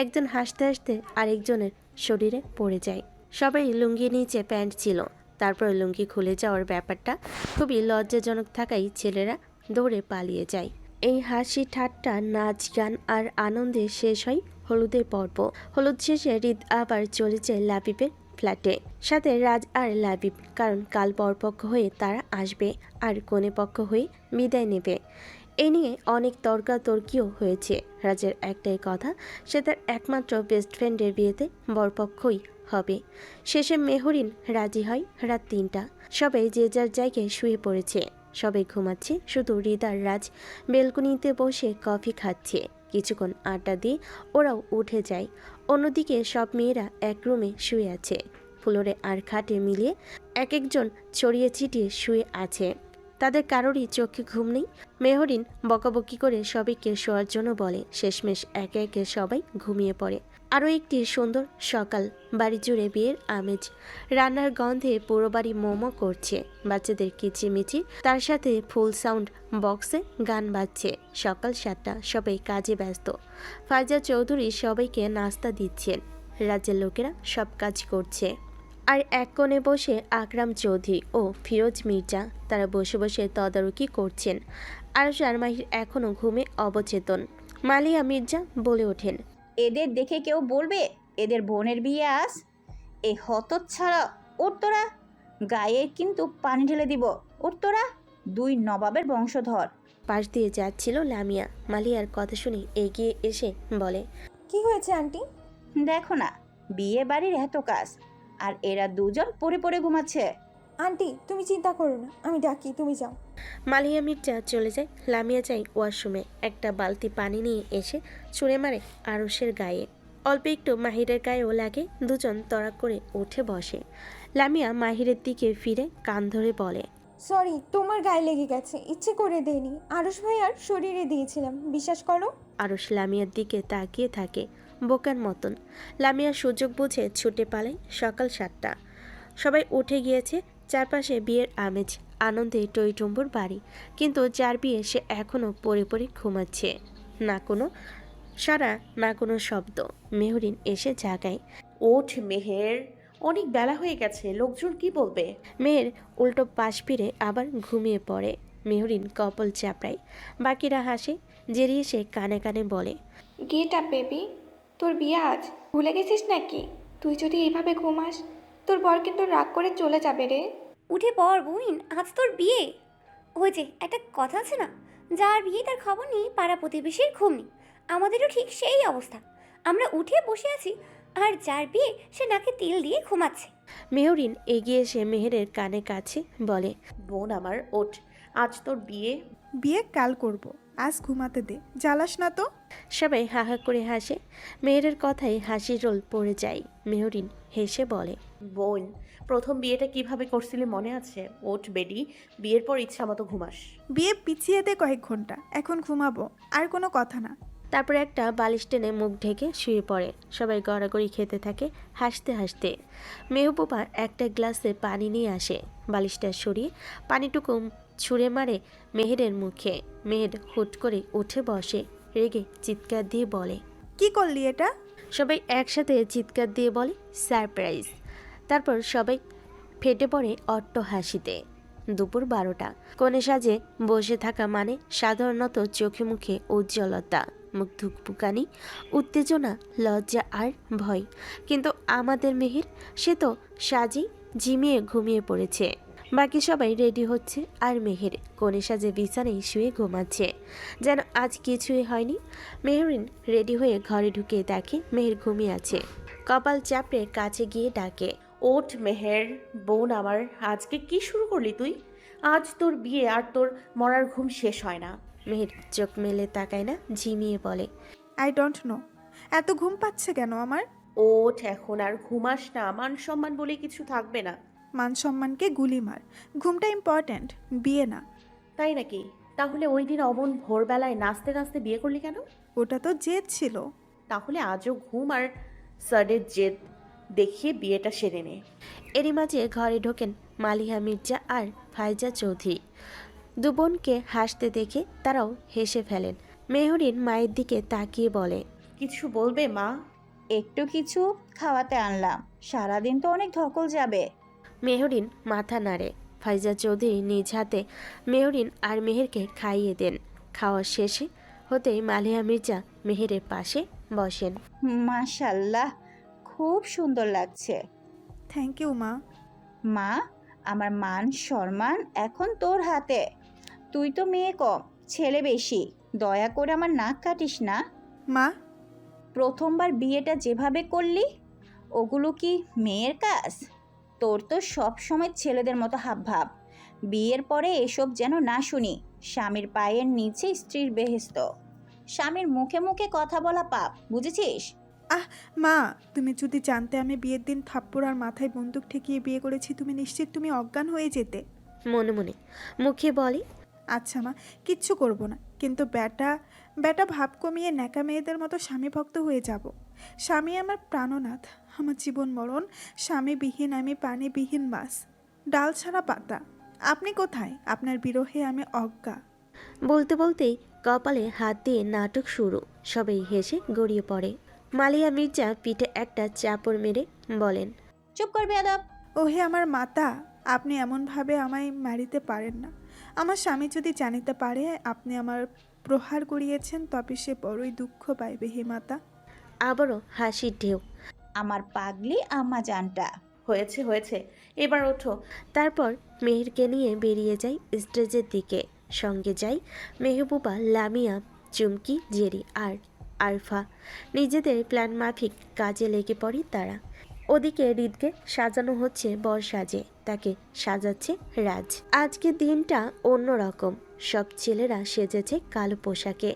একজন হাসতে হাসতে আরেকজনের শরীরে পড়ে যায়। সবাই লুঙ্গি নিচে প্যান্ট ছিল। তারপর লুঙ্গি খুলে যাওয়ার ব্যাপারটা খুবই লজ্জাজনক থাকায় ছেলেরা দৌড়ে পালিয়ে যায়। এই হাসি, ঠাট্টা, নাচ, গান আর আনন্দে শেষ হয় হলুদের পর্ব। হলুদ শেষে হৃদ আবার চলে যায় লাবিবের ফ্ল্যাটে, সাথে রাজ আর লাবিব। কারণ কাল বরপক্ষ হয়ে তারা আসবে আর কনে পক্ষ হয়ে বিদায় নেবে। এ নিয়ে অনেক তর্কাতর্কিও হয়েছে। রাজের একটাই কথা, সে তার একমাত্র বেস্ট ফ্রেন্ডের বিয়েতে বরপক্ষই হবে। শেষে মেহরিন রাজি হয় রাত 3টা। সবাই যে যার জায়গায় শুয়ে পড়েছে। সবাই ঘুমাচ্ছে, শুধু হৃদ আর রাজ বেলকনিতে বসে কফি খাচ্ছে। কিছুক্ষণ আড্ডা দিয়ে ওরাও উঠে যায়। অন্যদিকে সব মেয়েরা এক রুমে শুয়ে আছে। ফ্লোরে আর খাটে মিলিয়ে এক একজন ছড়িয়ে ছিটিয়ে শুয়ে আছে। তাদের কারোরই চোখে ঘুম নেই। মেহরিন বকাবকি করে সবাইকে শোয়ার জন্য বলে। শেষমেশ একে একে সবাই ঘুমিয়ে পড়ে। আরও একটি সুন্দর সকাল। বাড়ি জুড়ে বিয়ের আমেজ। রান্নার গন্ধে পুরো বাড়ি মোমো করছে। বাচ্চাদের কিচিমিচি, তার সাথে ফুল সাউন্ড বক্সে গান বাজছে। সকাল 7টা, সবাই কাজে ব্যস্ত। ফায়জা চৌধুরী সবাইকে নাস্তা দিচ্ছেন। রাজ্যের লোকেরা সব কাজ করছে। আর এক কোণে বসে আকরাম চৌধুরী ও ফিরোজ মির্জা, তারা বসে বসে তদারকি করছেন। আর মাহির এখনও ঘুমে অবচেতন। মালিয়া মির্জা বলে ওঠেন, এদের দেখে কেউ বলবে এদের বোনের বিয়ে আস? এই হতচ্ছাড়া, ওর তোরা গায়ে কিন্তু পানি ঢেলে দিব। ওর তোরা 2 নবাবের বংশধর। পাশ দিয়ে যাচ্ছিল লামিয়া। মালিয়ার কথা শুনে এগিয়ে এসে বলে, কি হয়েছে আন্টি? দেখো না, বিয়ে বাড়ির এত কাজ আর এরা দুজন পড়ে পড়ে ঘুমাচ্ছে। আন্টি তুমি চিন্তা করো না, আমি ডাকি, তুমি যাও। মালিয়া মির্জা চলে যায়। লামিয়া যায় ওয়াশরুমে। একটা বালতি পানি নিয়ে এসে ছুঁড়ে মারে আরশের গায়ে। অল্প একটু মাহিরের গায়েও লাগে। দুজন তড়াক করে উঠে বসে। লামিয়া মাহিরের দিকে ফিরে কান ধরে বলে, সরি, তোমার গায়ে লেগে গেছে, ইচ্ছে করে দেয়নি। আরশ ভাইয়ার শরীরে দিয়েছিলাম, বিশ্বাস করো। আরশ লামিয়ার দিকে তাকিয়ে থাকে বোকার মতন। লামিয়া সুযোগ বুঝে ছুটে পালায়। সকাল 7টা, সবাই উঠে গিয়েছে। চারপাশে বিয়ের আমেজ, আনন্দে টইটুম্বুর বাড়ি, কিন্তু যার বিয়ে সে এখনও পড়ে পড়ে ঘুমাচ্ছে। না কোনো সাড়া, না কোনো শব্দ। মেহরিন এসে জাগায়। ওঠ মেহের, অনেক বেলা হয়ে গেছে, লোকজন কি বলবে? মেহের উল্টো পাশ ফিরে আবার ঘুমিয়ে পড়ে। মেহরিন কপাল চাপড়ায়, বাকিরা হাসে। জেরি এসে কানে কানে বলে, গেট আপ বেবি, তোর বিয়ে আজ, ভুলে গেছিস নাকি? তুই যদি এইভাবে ঘুমাস তোর বর কিন্তু রাগ করে চলে যাবে রে। উঠে পড় বুইন, আজ তোর বিয়ে। ওই যে একটা কথা আছে না, যার বিয়ে তার খবর নেই, পাড়া প্রতিবেশীর ঘুম নেই। আমাদেরও ঠিক সেই অবস্থা, আমরা উঠে বসে আছি আর যার বিয়ে সে নাকে তেল দিয়ে ঘুমাচ্ছে। মেহরিন এগিয়ে এসে মেহেরের কানে কাছে বলে, বোন আমার ওঠ, আজ তোর বিয়ে। বিয়ে কাল করব, আজ ঘুমাতে দে, জ্বালাস না তো। সবাই হা হা করে হাসে। মেহেরের কথায় হাসির রোল পড়ে যায়। মেহরিন হেসে বলে, বোন, প্রথম বিয়েটা কিভাবে করছিলি মনে আছে? ওঠ বেডি, বিয়ের পর ইচ্ছা মতো ঘুমাস। বিয়ে পিছিয়ে দে কয়েক ঘন্টা, এখন ঘুমাবো, আর কোনো কথা না। তারপর একটা বালিশ টেনে মুখ ঢেকে শুয়ে পড়ে। সবাই গড়াগড়ি খেতে থাকে হাসতে হাসতে। মেহবুবা একটা গ্লাসে পানি নিয়ে আসে, বালিশটা সরিয়ে পানিটুকু ছুঁড়ে মারে মেহেরের মুখে। মেহের হুট করে উঠে বসে, রেগে চিৎকার দিয়ে বলে, কি করলি এটা? সবাই একসাথে চিৎকার দিয়ে বলে, সারপ্রাইজ। তারপর সবাই ফেটে পড়ে অট্ট হাসিতে। দুপুর 12টা। কনে সাজে বসে থাকা মানে সাধারণত চোখে মুখে উজ্জ্বলতা, মুখ ধুকপুকানি, উত্তেজনা, লজ্জা আর ভয়। কিন্তু আমাদের মেহের, সে তো সাজেই ঝিমিয়ে ঘুমিয়ে পড়েছে। বাকি সবাই রেডি হচ্ছে আর মেহের কনে সাজে বিছানায় শুয়ে ঘুমাচ্ছে, যেন আজ কিছুই হয়নি। মেহরিন রেডি হয়ে ঘরে ঢুকে দেখে মেহের ঘুমিয়ে আছে। কপাল চাপড়ে কাছে গিয়ে ডাকে, ওঠ মেহের, বোন আমার, আজকে কি শুরু করলি তুই? আজ তোর বিয়ে আর তোর মরার ঘুম শেষ হয় না। মেহের চোখ মেলে তাকায় না, ঝিমিয়ে বলে, আই ডোন্ট নো, এত ঘুম পাচ্ছে কেন আমার? ওঠ এখন, আর ঘুমাস না, মান সম্মান বলে কিছু থাকবে না। মান সম্মানকে গুলি মার, ঘুমটা ইম্পর্ট্যান্ট, বিয়ে না। তাই নাকি? তাহলে ওই দিন অমন ভোরবেলায় নাচতে নাচতে বিয়ে করলি কেন? ওটা তো জেদ ছিল। তাহলে আজও ঘুম আর সাডের জেদ দেখিয়ে বিয়েটা সেরে নে। এরই মাঝে ঘরে ঢোকেন মালিহা মির্জা আর ফাইজা চৌধুরী। দু বোনকে হাসতে দেখে তারাও হেসে ফেলেন। মেহরিন মায়ের দিকে তাকিয়ে বলে, কিছু বলবে মা? একটু কিছু খাওয়াতে আনলাম, সারাদিন তো অনেক ধকল যাবে। মেহরিন মাথা নাড়ে। ফাইজা চৌধুরী নিজ হাতে মেহরিন আর মেহেরকে খাইয়ে দেন। খাওয়া শেষে হতেই মালিহা মির্জা মেহেরের পাশে বসেন। মাশাল্লাহ, খুব সুন্দর লাগছে। থ্যাংক ইউ মা। মা, আমার মান সম্মান এখন তোর হাতে। তুই তো মেয়ে কম, ছেলে বেশি, দয়া করে আমার নাক কাটিস না। মা, প্রথমবার বিয়েটা যেভাবে করলি ওগুলো কি মেয়ের কাজ? তোর তো সব সময় ছেলেদের মতো হাবভাব। বিয়ের পরে এসব যেন না শুনি। স্বামীর পায়ের নিচে স্ত্রীর বেহেস্ত। স্বামীর মুখে মুখে কথা বলা পাপ, বুঝেছিস? মা, তুমি যদি জানতে আমি বিয়ের দিন থাপ্পড় আর মাথায় বন্দুক ঠেকিয়ে বিয়ে করেছি, তুমি নিশ্চিত তুমি অজ্ঞান হয়ে যেতে। মনে মনে মুখে বলে, আচ্ছা মা, কিচ্ছু করব না, কিন্তু বেটা ভাব কমিয়ে ন্যাকা মেয়েদের মতো স্বামী ভক্ত হয়ে যাব। স্বামী আমার প্রাণনাথ, আমার জীবন মরণ। স্বামীবিহীন আমি পানিবিহীন মাছ, ডাল ছাড়া পাতা। আপনি কোথায়? আপনার বিরহে আমি অজ্ঞা। বলতে বলতেই কপালে হাত দিয়ে নাটক শুরু। সবাই হেসে গড়িয়ে পড়ে। মালিয়া মির্জা পিঠে একটা চাপড় মেরে বলেন, চুপ কর বেয়াদব। ওহে আমার মাতা, আপনি এমনভাবে আমায় মারিতে পারেন না। আমার স্বামী যদি জানিতে পারে আপনি আমার প্রহার করিয়েছেন, তবে সে বড়ই দুঃখ পাইবে হে মাতা। আবারও হাসির ঢেউ। আমার পাগলি আম্মা জানটা। হয়েছে হয়েছে, এবার ওঠো। তারপর মেহেরকে নিয়ে বেরিয়ে যায় স্টেজের দিকে। সঙ্গে যায় মেহবুবা, লামিয়া, চুমকি, জেরি আর আরফা। নিজেদের প্ল্যান মাফিক কাজে লেগে পড়ে তারা। ওদিকে হৃদকে সাজানো হচ্ছে বর সাজে, তাকে সাজাচ্ছে রাজ। আজকের দিনটা অন্যরকম। সব ছেলেরা সেজেছে কালো পোশাকে,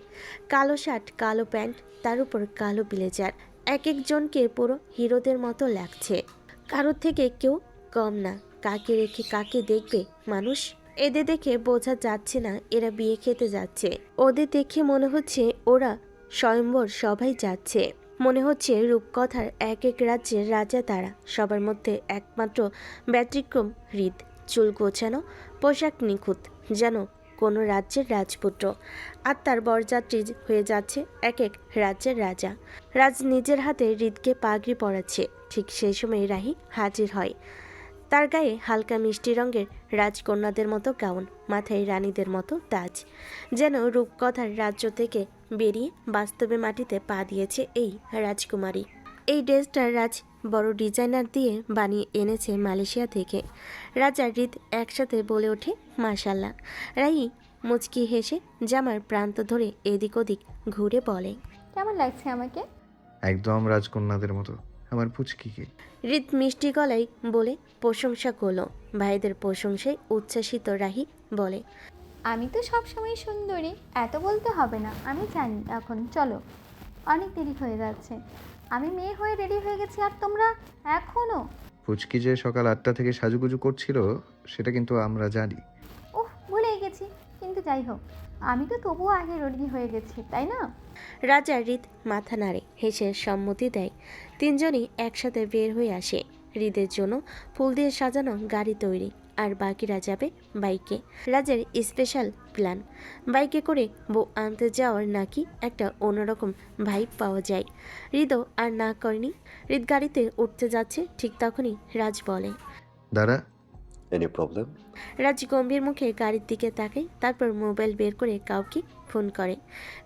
কালো শার্ট, কালো প্যান্ট, তার উপর কালো ব্লেজার। এক একজনকে পুরো হিরোদের মতো লাগছে। কারোর থেকে কেউ কম না। কাকে রেখে কাকে দেখবে মানুষ? এদের দেখে বোঝা যাচ্ছে না এরা বিয়ে খেতে যাচ্ছে। ওদের দেখে মনে হচ্ছে ওরা স্বয়ম্বর সভায় যাচ্ছে। মনে হচ্ছে রূপকথার এক এক রাজ্যের রাজা তারা। সবার মধ্যে একমাত্র ব্যতিক্রম হৃদ। চুল গোছানো, পোশাক নিখুঁত, যেন কোনো রাজ্যের রাজপুত্র। আর তার বরযাত্রী হয়ে যাচ্ছে এক এক রাজ্যের রাজা। রাজ নিজের হাতে হৃদকে পাগড়ি পরাচ্ছে। ঠিক সেই সময় রাহি হাজির হয়। তার গায়ে হালকা মিষ্টি রঙের রাজকন্যাদের মতো গাউন, মাথায় রানীদের মতো তাজ, যেন রূপকথার রাজ্য থেকে বেরিয়ে বাস্তবে মাটিতে পা দিয়েছে এই রাজকুমারী। এই ড্রেসটা রাজ বড় ডিজাইনার দিয়ে বানিয়ে এনেছে মালয়েশিয়া থেকে। রাজা হৃদ একসাথে বলে ওঠে মাশাল্লাহ। রাহি মুচকি হেসে জামার প্রান্ত ধরে এদিক ওদিক ঘুরে বলে, কেমন লাগছে আমাকে? একদম রাজকন্যাদের মতো আমার পুচকিকে। হৃদ মিষ্টি গলায় বলে প্রশংসা করলো। ভাইদের প্রশংসায় উচ্ছ্বাসিত রাহি বলে, আমি তো সবসময় সুন্দরী, এত বলতে হবে না, আমি জানি। এখন চলো, অনেক দেরি হয়ে যাচ্ছে। আমি মেয়ে হয়ে রেডি হয়ে গেছি আর তোমরা এখনো? পুচকি যে সকাল 8টা থেকে সাজুগুজু করছিল সেটা কিন্তু আমরা জানি। ওহ, ভুলেই গেছি। কিন্তু যাই হোক, আমি তো তবুও আগে রেডি হয়ে গেছি, তাই না? রাজা হৃদ মাথা নাড়ে, হেসে সম্মতি দেয়। তিনজনই একসাথে বের হয়ে আসে। হৃদের জন্য ফুল দিয়ে সাজানো গাড়ি তৈরি, আর বাকিরা যাবে বাইকে। রাজের স্পেশাল প্ল্যান, বাইকে করে বউ আনতে যাওয়ার নাকি একটা অন্যরকম ভাইব পাওয়া যায়। হৃদও আর না করেনি। হৃদ গাড়িতে উঠতে যাচ্ছে, ঠিক তখনই রাজ বলে, দাঁড়া। Any problem? রাজ গম্ভীর মুখে গাড়ির দিকে তাকায়, তারপর মোবাইল বের করে কাউকে ফোন করে।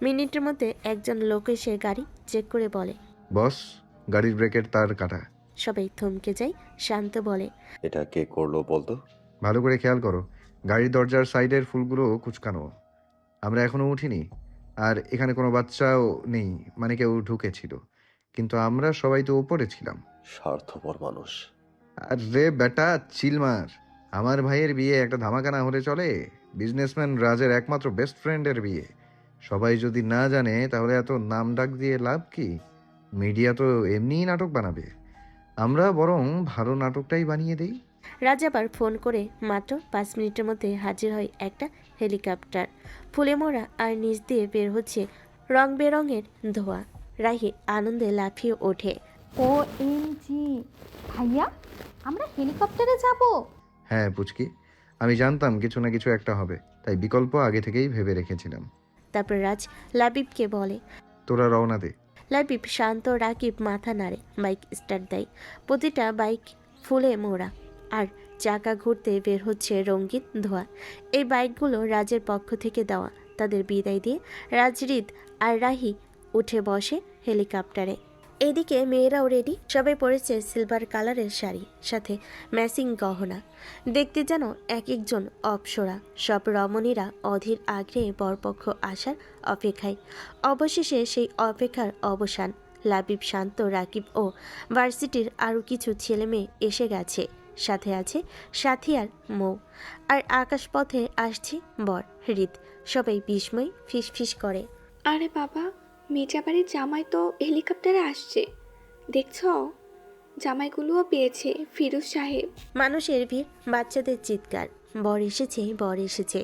মিনিটের মধ্যে একজন লোক এসে গাড়ি চেক করে বলে, বস, গাড়ির ব্রেকের তার কাটা। সবাই থমকে যায়। শান্ত বলে, এটা কে করলো বলতো? ভালো করে খেয়াল করো, গাড়ির দরজার সাইডের ফুলগুলো কুচকানো। আমরা এখনো উঠিনি, আর এখানে কোনো বাচ্চাও নেই, মানে কেউ ঢুকেছিল, কিন্তু আমরা সবাই তো উপরে ছিলাম। স্বার্থপর মানুষ। আর রে বেটা, চিলমার, আমার ভাইয়ের বিয়ে একটা ধামাকা না হলে চলে? বিজনেসম্যান রাজের একমাত্র বেস্ট ফ্রেন্ডের বিয়ে। সবাই যদি না জানে তাহলে এত নাম ডাক দিয়ে লাভ কি? মিডিয়া তো এমনিই নাটক বানাবে, আমরা বরং ভালো নাটকটাই বানিয়ে দেই। রাজ আবার ফোন করে মাত্র 5 মিনিটের মধ্যে হাজির হয় একটা হেলিকপ্টার। ফুলে মোড়া আর নিচ দিয়ে বের হচ্ছে রং বেরঙের ধোঁয়া। রাহি আনন্দে লাফিয়ে ওঠে। OMG, ভাইয়া, আমরা হেলিকপ্টারে যাব? হ্যাঁ পুচকি, আমি জানতাম কিছু না কিছু একটা হবে, তাই বিকল্প আগে থেকেই ভেবে রেখেছিলাম। তারপর রাজ লাবিবকে বলে, তোরা রওনা দে। লাবিব শান্ত রাকিব মাথা নাড়ে, বাইক স্টার্ট দেয়। প্রতিটা বাইক ফুলে মোড়া, আর চাকা ঘুরতে বের হচ্ছে রঙিন ধোঁয়া। এই বাইকগুলো রাজের পক্ষ থেকে দেওয়া। তাদের বিদায় দিয়ে রাজ, হৃদ আর রাহি উঠে বসে হেলিকপ্টারে। এদিকে মেয়েরাও রেডি, সবাই পরেছে সিলভার কালারের শাড়ি, সাথে ম্যাচিং গহনা। দেখতে যেন এক একজন অপ্সরা। সব রমণীরা অধীর আগ্রহে বরপক্ষ আসার অপেক্ষায়। অবশেষে সেই অপেক্ষার অবসান। লাবিব, শান্ত, রাকিব ও ভার্সিটির আরও কিছু ছেলে মেয়ে এসে গেছে। সাথে আছে সাথী আর মৌ। আর আকাশপথে আসছে বর, হৃদ। সবাই বিস্ময় ফিসফিস করে, আরে বাবা, মেজাবাড়ির জামাই তো হেলিকপ্টারে আসছে, দেখছো? জামাইগুলোও পেয়েছে ফিরোজ সাহেব। মানুষের ভিড়, বাচ্চাদের চিৎকার, বর এসেছে, বর এসেছে।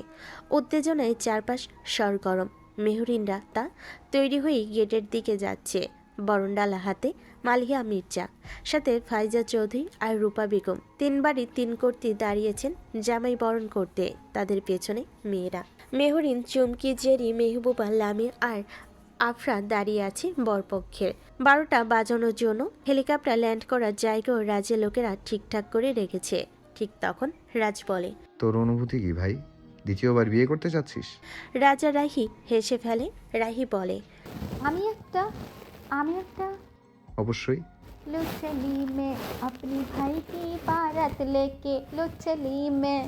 উত্তেজনায় চারপাশ সরগরম। মেহরিনরা তা তৈরি হয়ে গেটের দিকে যাচ্ছে। বরণডালা হাতে মালিয়া মির্জা, সাথে ফাইজা চৌধুরী আর রূপা বেগম। 3 বাড়ি 3 কর্তী দাঁড়িয়েছেন জামাই বরণ করতে। তাদের পেছনে মেয়েরা, মেহরিন, চুমকি, জেরি, মেহবুবা, লামিয়া আর আফরা দাঁড়িয়ে আছে বরপক্ষের। 12টা বাজানোর জন্য হেলিকপ্টার ল্যান্ড করার জায়গাও রাজ্যের লোকেরা ঠিকঠাক করে রেখেছে। ঠিক তখন রাজ বলে, তোর অনুভূতি কি ভাই? দ্বিতীয়বার বিয়ে করতে চাচ্ছিস? রাজা রাহি হেসে ফেলে। রাহি বলে, আমি একটা অবশ্যই। लो चली मैं अपनी भाई की बारात लेके, लो चली मैं।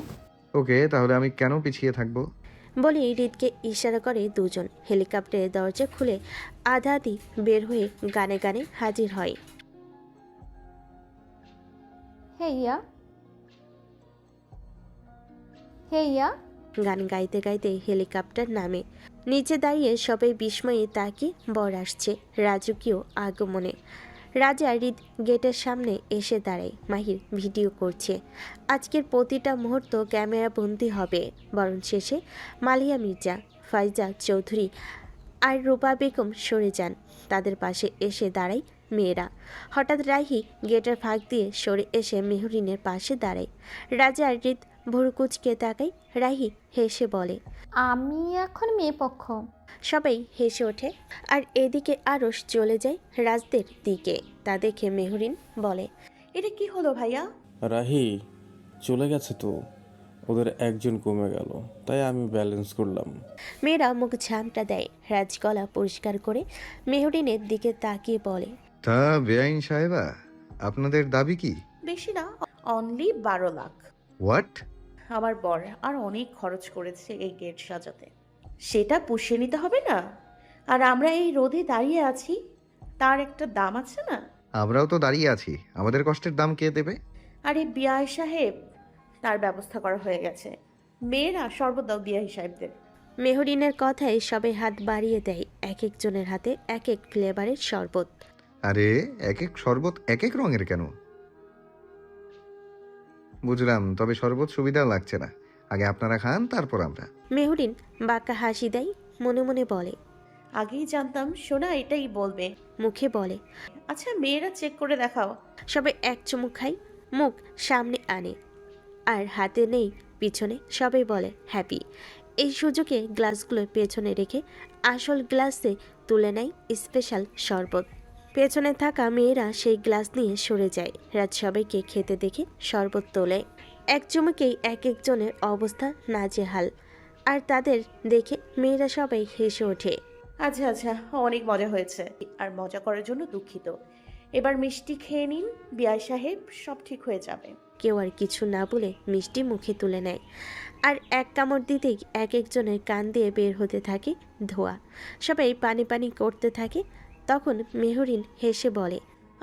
ওকে, তাহলে আমি কেন পিছিয়ে থাকবো? বলে হৃদকে ইশারা করে দুজন। হেলিকপ্টারের দরজা খুলে আধা আধি বের হয়ে গানে গানে হাজির হয়। হেইয়া হেইয়া, গান গাইতে গাইতে হেলিকপ্টার নামে। নিচে দাঁড়িয়ে সবাই বিস্ময়ে তাকে বর আসছে রাজকীয় আগমনে। রাজা হৃদ গেটের সামনে এসে দাঁড়ায়। মাহির ভিডিও করছে। আজকের প্রতিটা মুহূর্ত ক্যামেরা বন্দি হবে। বরণ শেষে মালিয়া মির্জা, ফাইজা চৌধুরী আর রূপা বেগম সরে যান। তাদের পাশে এসে দাঁড়ায় মেয়েরা। হঠাৎ রাহি গেটের ফাঁক দিয়ে সরে এসে মেহরিনের পাশে দাঁড়ায়। রাজা হৃদ ভুরু কুচকে তাকাই রাহি হেসে বলে, আমি এখন মেয়ে পক্ষ। সবাই হেসে ওঠে। আর এদিকে আরশ চলে যায় রাজদের দিকে। তা দেখে মেহরিন বলে, এটা কি হলো ভাইয়া? রাহি চলে গেছে তো, ওদের একজন কমে গেল, তাই আমি ব্যালেন্স করলাম। মেয়েরা মুখ ঝামটা দেয়। রাজ গলা পরিষ্কার করে মেহরিনের দিকে তাকিয়ে বলে, তা বেআইন সাহেবা, আপনাদের দাবি কি? বেশি না, অনলি 12 লাখ। হোয়াট? আমার বর আর অনেক খরচ করেছে এই গেট সাজাতে, সেটা পুষিয়ে নিতে হবে না? আর আমরা এই রোদে দাঁড়িয়ে আছি, তার একটা দাম আছে না? আমরাও তো দাঁড়িয়ে আছি, আমাদের কষ্টের দাম কে দেবে? আরে বিআই সাহেব, তার ব্যবস্থা করা হয়ে গেছে। মেয়েরা শরবত দাও বিআই সাহেবদের। মেহরিনের কথায় সবাই হাত বাড়িয়ে দেয়। এক একজনের হাতে এক এক ফ্লেভারের শরবত। আরে এক এক শরবত এক এক রঙের কেন? বুঝলাম, তবে শরবত সুবিধা লাগছে না। আগে আপনারা খান, তারপর আমরা। মেহরিন বাঁকা হাসি দেয়, মনে মনে বলে, আগেই জানতাম সোনা এটাই বলবে। মুখে বলে, আচ্ছা মেয়েরা চেক করে দেখাও। সবাই এক চুমুক খায়, মুখ সামনে আনে আর হাতে নেই পিছনে। সবাই বলে হ্যাপি। এই সুযোগে গ্লাসগুলো পেছনে রেখে আসল গ্লাসে তুলে নেয় স্পেশাল শরবত। পেছনে থাকা মেয়েরা সেই গ্লাস নিয়ে সরে যায়। রাত সবাইকে খেতে দেখে শরবত তোলে। এক চুমুকেই এক একজনের অবস্থা নাজেহাল। আর তাদের দেখে মেয়েরা সবাই হেসে ওঠে। আচ্ছা আচ্ছা, অনেক মজা হয়েছে, আর মজা করার জন্য দুঃখিত। এবার মিষ্টি খেয়ে নিন বিআই সাহেব, সব ঠিক হয়ে যাবে। কেউ আর কিছু না বলে মিষ্টি মুখে তুলে নেয়। আর এক কামড় দিতেই এক একজনের কান দিয়ে বের হতে থাকে ধোঁয়া। সবাই পানি পানি করতে থাকে। তখন মেহরিন হেসে বলে,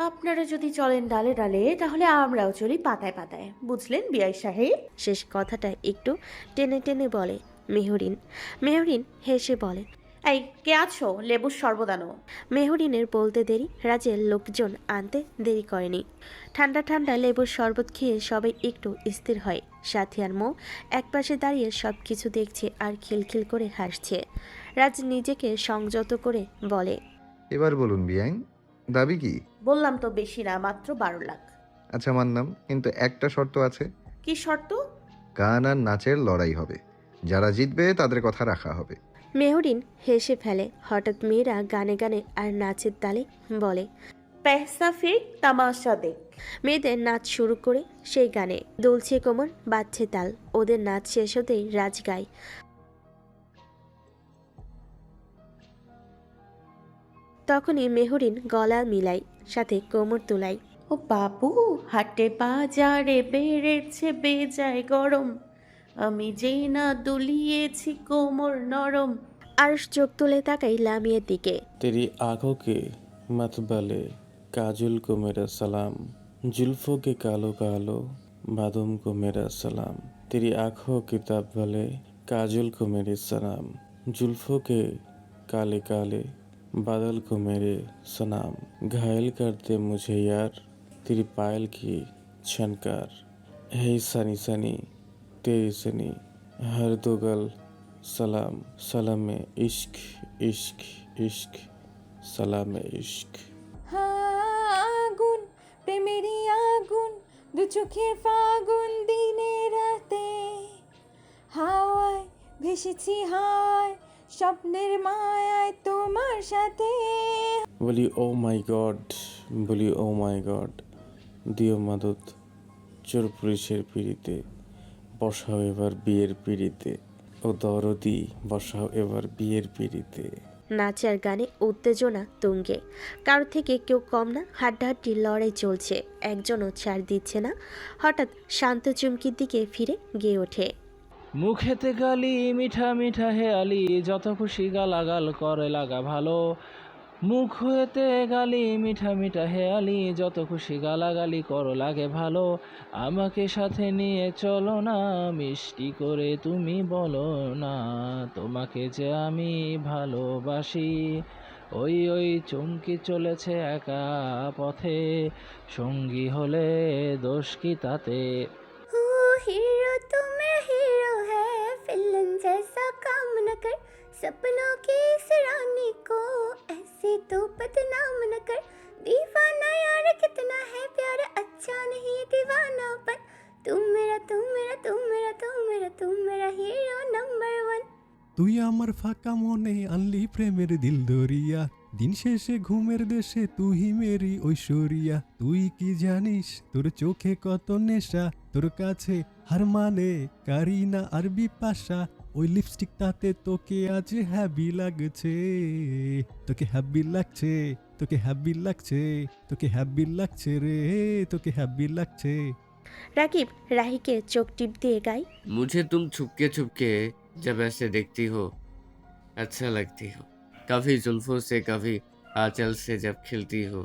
আপনারা যদি চলেন ডালে ডালে, তাহলে আমরাও চলি পাতায় পাতায়, বুঝলেন বিআই সাহেব? শেষ কথাটা একটু টেনে টেনে বলে মেহরিন। মেহরিন হেসে বলে, এই কে আছো, লেবুর শরবত আনো। মেহরিনের বলতে দেরি, রাজের লোকজন আনতে দেরি করেনি। ঠান্ডা ঠান্ডা লেবুর শরবত খেয়ে সবাই একটু স্থির হয়। সাথী আর মৌ একপাশে দাঁড়িয়ে সব কিছু দেখছে আর খিলখিল করে হাসছে। রাজ নিজেকে সংযত করে বলে, এবার বলুন বিআইন, দাবি কি? বললাম তো বেশি না, মাত্র 12 লাখ। আচ্ছা মানলাম, কিন্তু একটা শর্ত আছে। কি শর্ত? গান আর নাচের লড়াই হবে, যারা জিতবে তাদের কথা রাখা হবে। মেহরিন হেসে ফেলে। হঠাৎ মেয়েরা গানে গানে আর নাচের তালে বলে, পেহসা ফির তামাশা দেখ। মেয়েদের নাচ শুরু করে সেই গানে দুলছে কোমর, বাজছে তাল। ওদের নাচ শেষ হতেই রাজ গায়, তখনই মেহরিন গলা মিলাই, সাথে কোমর তুলাই। ও বাবু, হাটে বাজারে বেড়েছে বেজায় গরম, আমি যেই না দুলিয়েছি কোমর নরম। আর চোখ তুলে তাকাই লামিয়ের দিকে। तेरी आंखों के मतबले काजल को मेरा सलाम, जुल्फों के कालो कालो बादम को मेरा सलाम। तेरी आंखों के ताब वाले काजल को मेरे सलाम, जुल्फों के काले काले बादल को मेरे सलाम। घायल करते मुझे यार तेरी पायल की छनकार, है सनी सनी तेरी सनी हर दो गल सलाम, सलाम में इश्क इश्क इश्क सलाम इश्क। আগুন প্রেমেরই আগুন, দু চোখের ফাগুন, দিনে রাতে হাওয়ায় ভেসেছি, হাওয়ায় স্বপ্নের মায়ায় তোমার সাথে। বলি ও মাই গড, বলি ও মাই গড, দিও মাদত চোর পুলিশের পিড়িতে, বসাও এবার বিয়ের পিড়িতে, ও দরদি বসাও এবার বিয়ের পিড়িতে। নাচ আর গানে উত্তেজনা তুঙ্গে। কারো থেকে কেউ কম না, হাড্ডাহাড্ডি লড়াই চলছে, একজনও ছাড় দিচ্ছে না। হঠাৎ শান্ত চুমকির দিকে ফিরে গেয়ে ওঠে, মুখেতে গালি মিঠা মিঠা হেয়ালি, যত খুশি গালাগাল করে লাগা ভালো। মুখ হয়েতে গালি মিঠা মিঠা হেয়ালি, যত খুশি গালাগালি করো লাগে ভালো। আমাকে সাথে নিয়ে চলো না, মিষ্টি করে তুমি বলো না, তোমাকে যে আমি ভালোবাসি। ওই ওই চমকি চলেছে একা পথে, সঙ্গী হলে দোষ কি তাতে। हीरो तू मेरा हीरो है, विलन जैसा काम न कर, सपनों की इस रानी को ऐसे तो बदनाम न कर। दीवाना यार कितना है प्यारा, अच्छा नहीं दीवानापन, तू मेरा मेरा तुम मेरा तुम मेरा तुम मेरा तुम मेरा हीरो नंबर 1। তুই আমার ফাঁকা মনে আনলি প্রেমের দিল দরিয়া, দিন শেষে ঘুমের দেশে তুই মেরি ঐশ্বরিয়া। তুই কি জানিস তোর চোখে কত নেশা, তোর কাছে হার মানে কারিনা আর বিপাশা। ওই লিপস্টিকটাতে তোকে আজ হ্যাপি লাগছে, তোকে হ্যাপি লাগছে, তোকে হ্যাপি লাগছে, তোকে হ্যাপি লাগছে রে, তোকে হ্যাপি লাগছে। রাকিব রাহিকে চোখ টিপ দিয়ে গায়, मुझे तुम छुपके छुपके जब ऐसे देखती हो अच्छा लगती हो, कभी जुल्फों से कभी आंचल से जब खिलती हो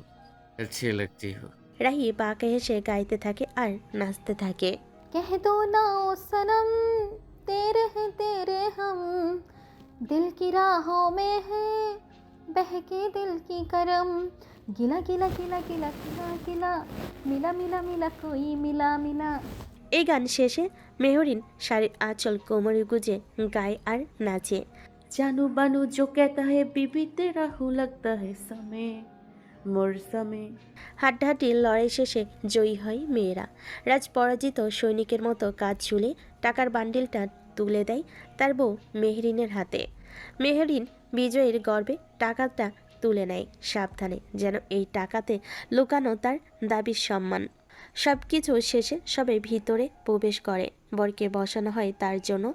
अच्छी लगती हो। রাহি বাঁকা হেসে গাইতে থাকে আর নাচতে থাকে। कह दो ना ओ सनम तेरे हैं तेरे हम, दिल की राहों में है बहके दिल की करम, गिला गिला गिला गिला गिला गिला मिला मिला मिला कोई मिला मिला। এই গান শেষে মেহরিন শাড়ির আঁচল কোমরে গুজে গায় আর নাচে। जानू बानू जो कहता है बीबी तेरा हूँ लगता है समय मोर समय। হাড্ডাহাড্ডি লড়াই শেষে জয়ী হয় মেয়েরা। রাজ পরাজিত সৈনিকের মতো কাজ ঝুলে টাকার বান্ডিলটা তুলে দেয় তার বউ মেহরিনের হাতে। মেহরিন বিজয়ের গর্বে টাকাটা তুলে নেয় সাবধানে, যেন এই টাকাতে লুকানো তার দাবির সম্মান। সব কিছু শেষে সবাই ভিতরে প্রবেশ করে। বরকে বসানো হয় তার জন্য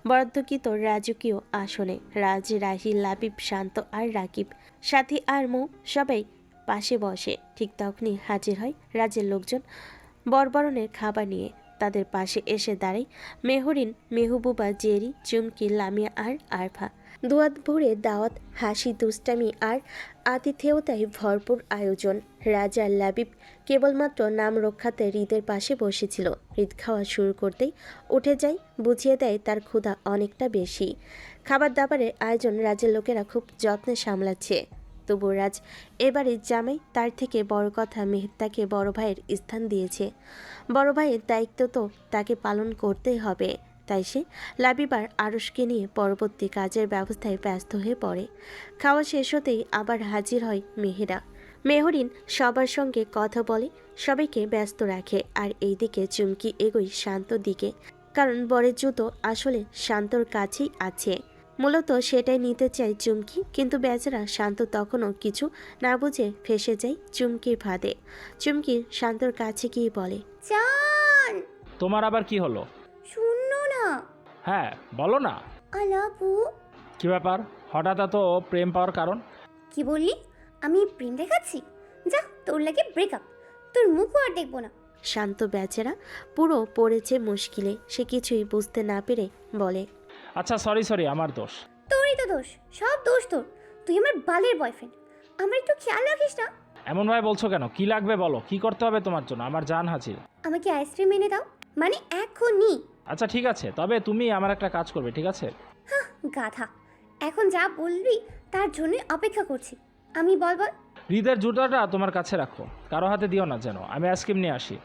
বরাদ্দকৃত রাজকীয় আসনে। রাজ, রাহি, লাবিব, শান্ত আর রাকিব, সাথী আর মৌ সবাই পাশে বসে। ঠিক তখনই হাজির হয় রাজের লোকজন বরবরণের খাবার নিয়ে। তাদের পাশে এসে দাঁড়ায় মেহরিন, মেহবুবা, জেরি, চুমকি, লামিয়া আর আরফা। দুয়াত ভরে দাওয়াত, হাসি, দুষ্টামি আর আতিথেয়তায় ভরপুর আয়োজন। রাজা লাবিব কেবলমাত্র নাম রক্ষাতে হৃদের পাশে বসেছিল। হৃদ খাওয়া শুরু করতেই উঠে যায়, বুঝিয়ে দেয় তার ক্ষুধা অনেকটা বেশি। খাবার দাবারের আয়োজন রাজের লোকেরা খুব যত্নে সামলাচ্ছে। তবু রাজ এবারে জামাই, তার থেকে বড় কথা মেহের তাকে বড় ভাইয়ের স্থান দিয়েছে। বড় ভাইয়ের দায়িত্ব তো তাকে পালন করতেই হবে। তাই সে লাবিবার আরশকে নিয়ে পরবর্তী কাজের ব্যবস্থায় ব্যস্ত হয়ে পড়ে। খাওয়া শেষ হতেই আবার হাজির হয় মেহেরা। মেহরিন সবার সঙ্গে কথা বলে, সবাইকে ব্যস্ত রাখে। আর এইদিকে চুমকি এগোয় শান্ত দিকে, কারণ বরের জুতো আসলে শান্তর কাছেই আছে। মূলত সেটাই নিতে চায় চুমকি, কিন্তু বেচারা শান্ত তখনও কিছু না বুঝে ফেসে যায় চুমকির ফাঁদে। চুমকি শান্তর কাছে গিয়ে বলে, জান তোমার আবার কি হলো? শুনো না। হ্যাঁ বলো না। আলাপু কি ব্যাপার, হঠাৎ এত প্রেম পাওয়ার কারণ? কি বললি? আমি প্রেম দেখাচ্ছি? যা, তোর লাগে ব্রেকআপ, তোর মুখও আর দেখবো না। শান্ত বেচারা পুরো পড়েছে মুশকিলে। সে কিছুই বুঝতে না পেরে বলে, আচ্ছা সরি আমার দোষ। তোরই তো দোষ, সব দোষ তোর। তুই আমার বালের বয়ফ্রেন্ড, আমার একটু খেয়াল রাখিস না। এমন ভাবে বলছো কেন? কি লাগবে বলো, কি করতে হবে তোমার জন্য? আমার জান হাজির। আমাকে আইসক্রিম এনে দাও, মানে এখনই। আচ্ছা ঠিক আছে, তবে তুমি আমার একটা কাজ করবে, ঠিক আছে? হ্যাঁ গাধা, এখন যা বলবি তার জন্য অপেক্ষা করছি। আমি বল। হৃদের জুতাটা তোমার কাছে রাখো, কারো হাতে দিও না যেন। আমি আইসক্রিম নিয়ে আসি।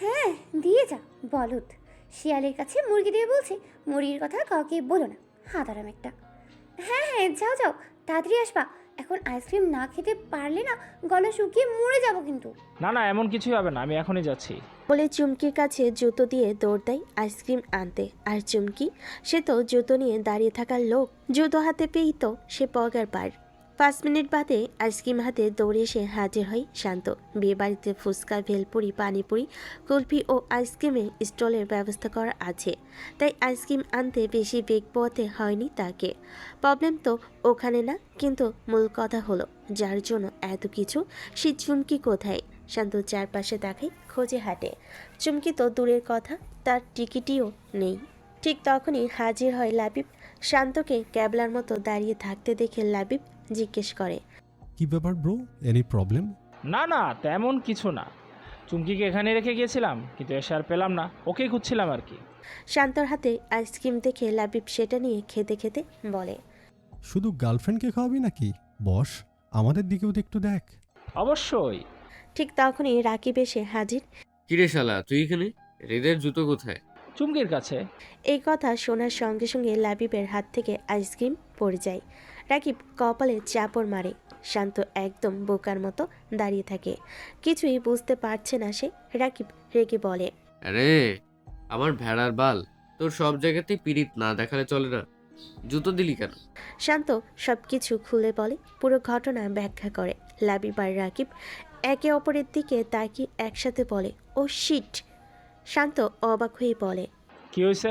হ্যাঁ দিয়ে যা, বলদ। শিয়ালের কাছে মুরগি দিয়ে বলছে মুরগির কথা কাউকে বলো না, হাতারাম একটা। হ্যাঁ যাও তাড়াতাড়ি আসবা। এখন আইসক্রিম না খেতে পারলে না গলা শুকিয়ে মরে যাবো কিন্তু। না এমন কিছুই হবে না, আমি এখনই যাচ্ছি বলে চুমকির কাছে জুতো দিয়ে দৌড় দেয় আইসক্রিম আনতে। আর চুমকি, সে তো জুতো নিয়ে দাঁড়িয়ে থাকার লোক। জুতো হাতে পেয়েই তো সে পগার পার। 5 মিনিট বাদে আইসক্রিম হাতে দৌড়ে এসে হাজির হয় শান্ত। বিয়ে বাড়িতে ফুচকা, ভেলপুরি, পানিপুরি, কুলফি ও আইসক্রিমের স্টলের ব্যবস্থা করা আছে, তাই আইসক্রিম আনতে বেশি বেগ পোয়াতে হয়নি তাকে। প্রবলেম তো ওখানে না, কিন্তু মূল কথা হলো যার জন্য এত কিছু, সে চুমকি কোথায়? শান্ত চারপাশে তাকায়, খোঁজে হাঁটে। চুমকি তো দূরের কথা, তার টিকিটিও নেই। ঠিক তখনই হাজির হয় লাবিব। শান্তকে ক্যাবলার মতো দাঁড়িয়ে থাকতে দেখে লাবিব জিজ্ঞেস করে, কি ব্যাপার ব্রো, এনি প্রবলেম? না তেমন কিছু না। চুমকিকে এখানে রেখে গিয়েছিলাম, কিন্তু এসে আর পেলাম না, ওকেই খুঁজছিলাম আর কি। শান্তর হাতে আইসক্রিম দেখে লাবিব সেটা নিয়ে খেতে খেতে বলে, শুধু গার্লফ্রেন্ডকে খাওয়াবি নাকি? বস, আমাদের দিকেও তো একটু দেখ। অবশ্যই। ঠিক তখনই রাকিব এসে হাজির। কিরে শালা, তুই এখানে? হৃদের জুতো কোথায়? চুমকির কাছে। এই কথা শোনার সঙ্গে সঙ্গে লাবিবের হাত থেকে আইসক্রিম পড়ে যায়। রাকিব কপালে চাপড় মারে। শান্ত একদম বোকার মতো দাঁড়িয়ে থাকে, কিছুই বুঝতে পারছে না সে। রাকিব রেগে বলে, আরে আমার ভেড়ার বাল, তোর সব জায়গাতেই পিরিত না দেখালে চলে না। জুতো দিলি কেন? শান্ত সবকিছু খুলে বলে, পুরো ঘটনা ব্যাখ্যা করে। লাবিব আর রাকিব একে অপরের দিকে তাকিয়ে একসাথে বলে, ও শিট। শান্ত অবাক হয়ে বলে। কি হয়েছে?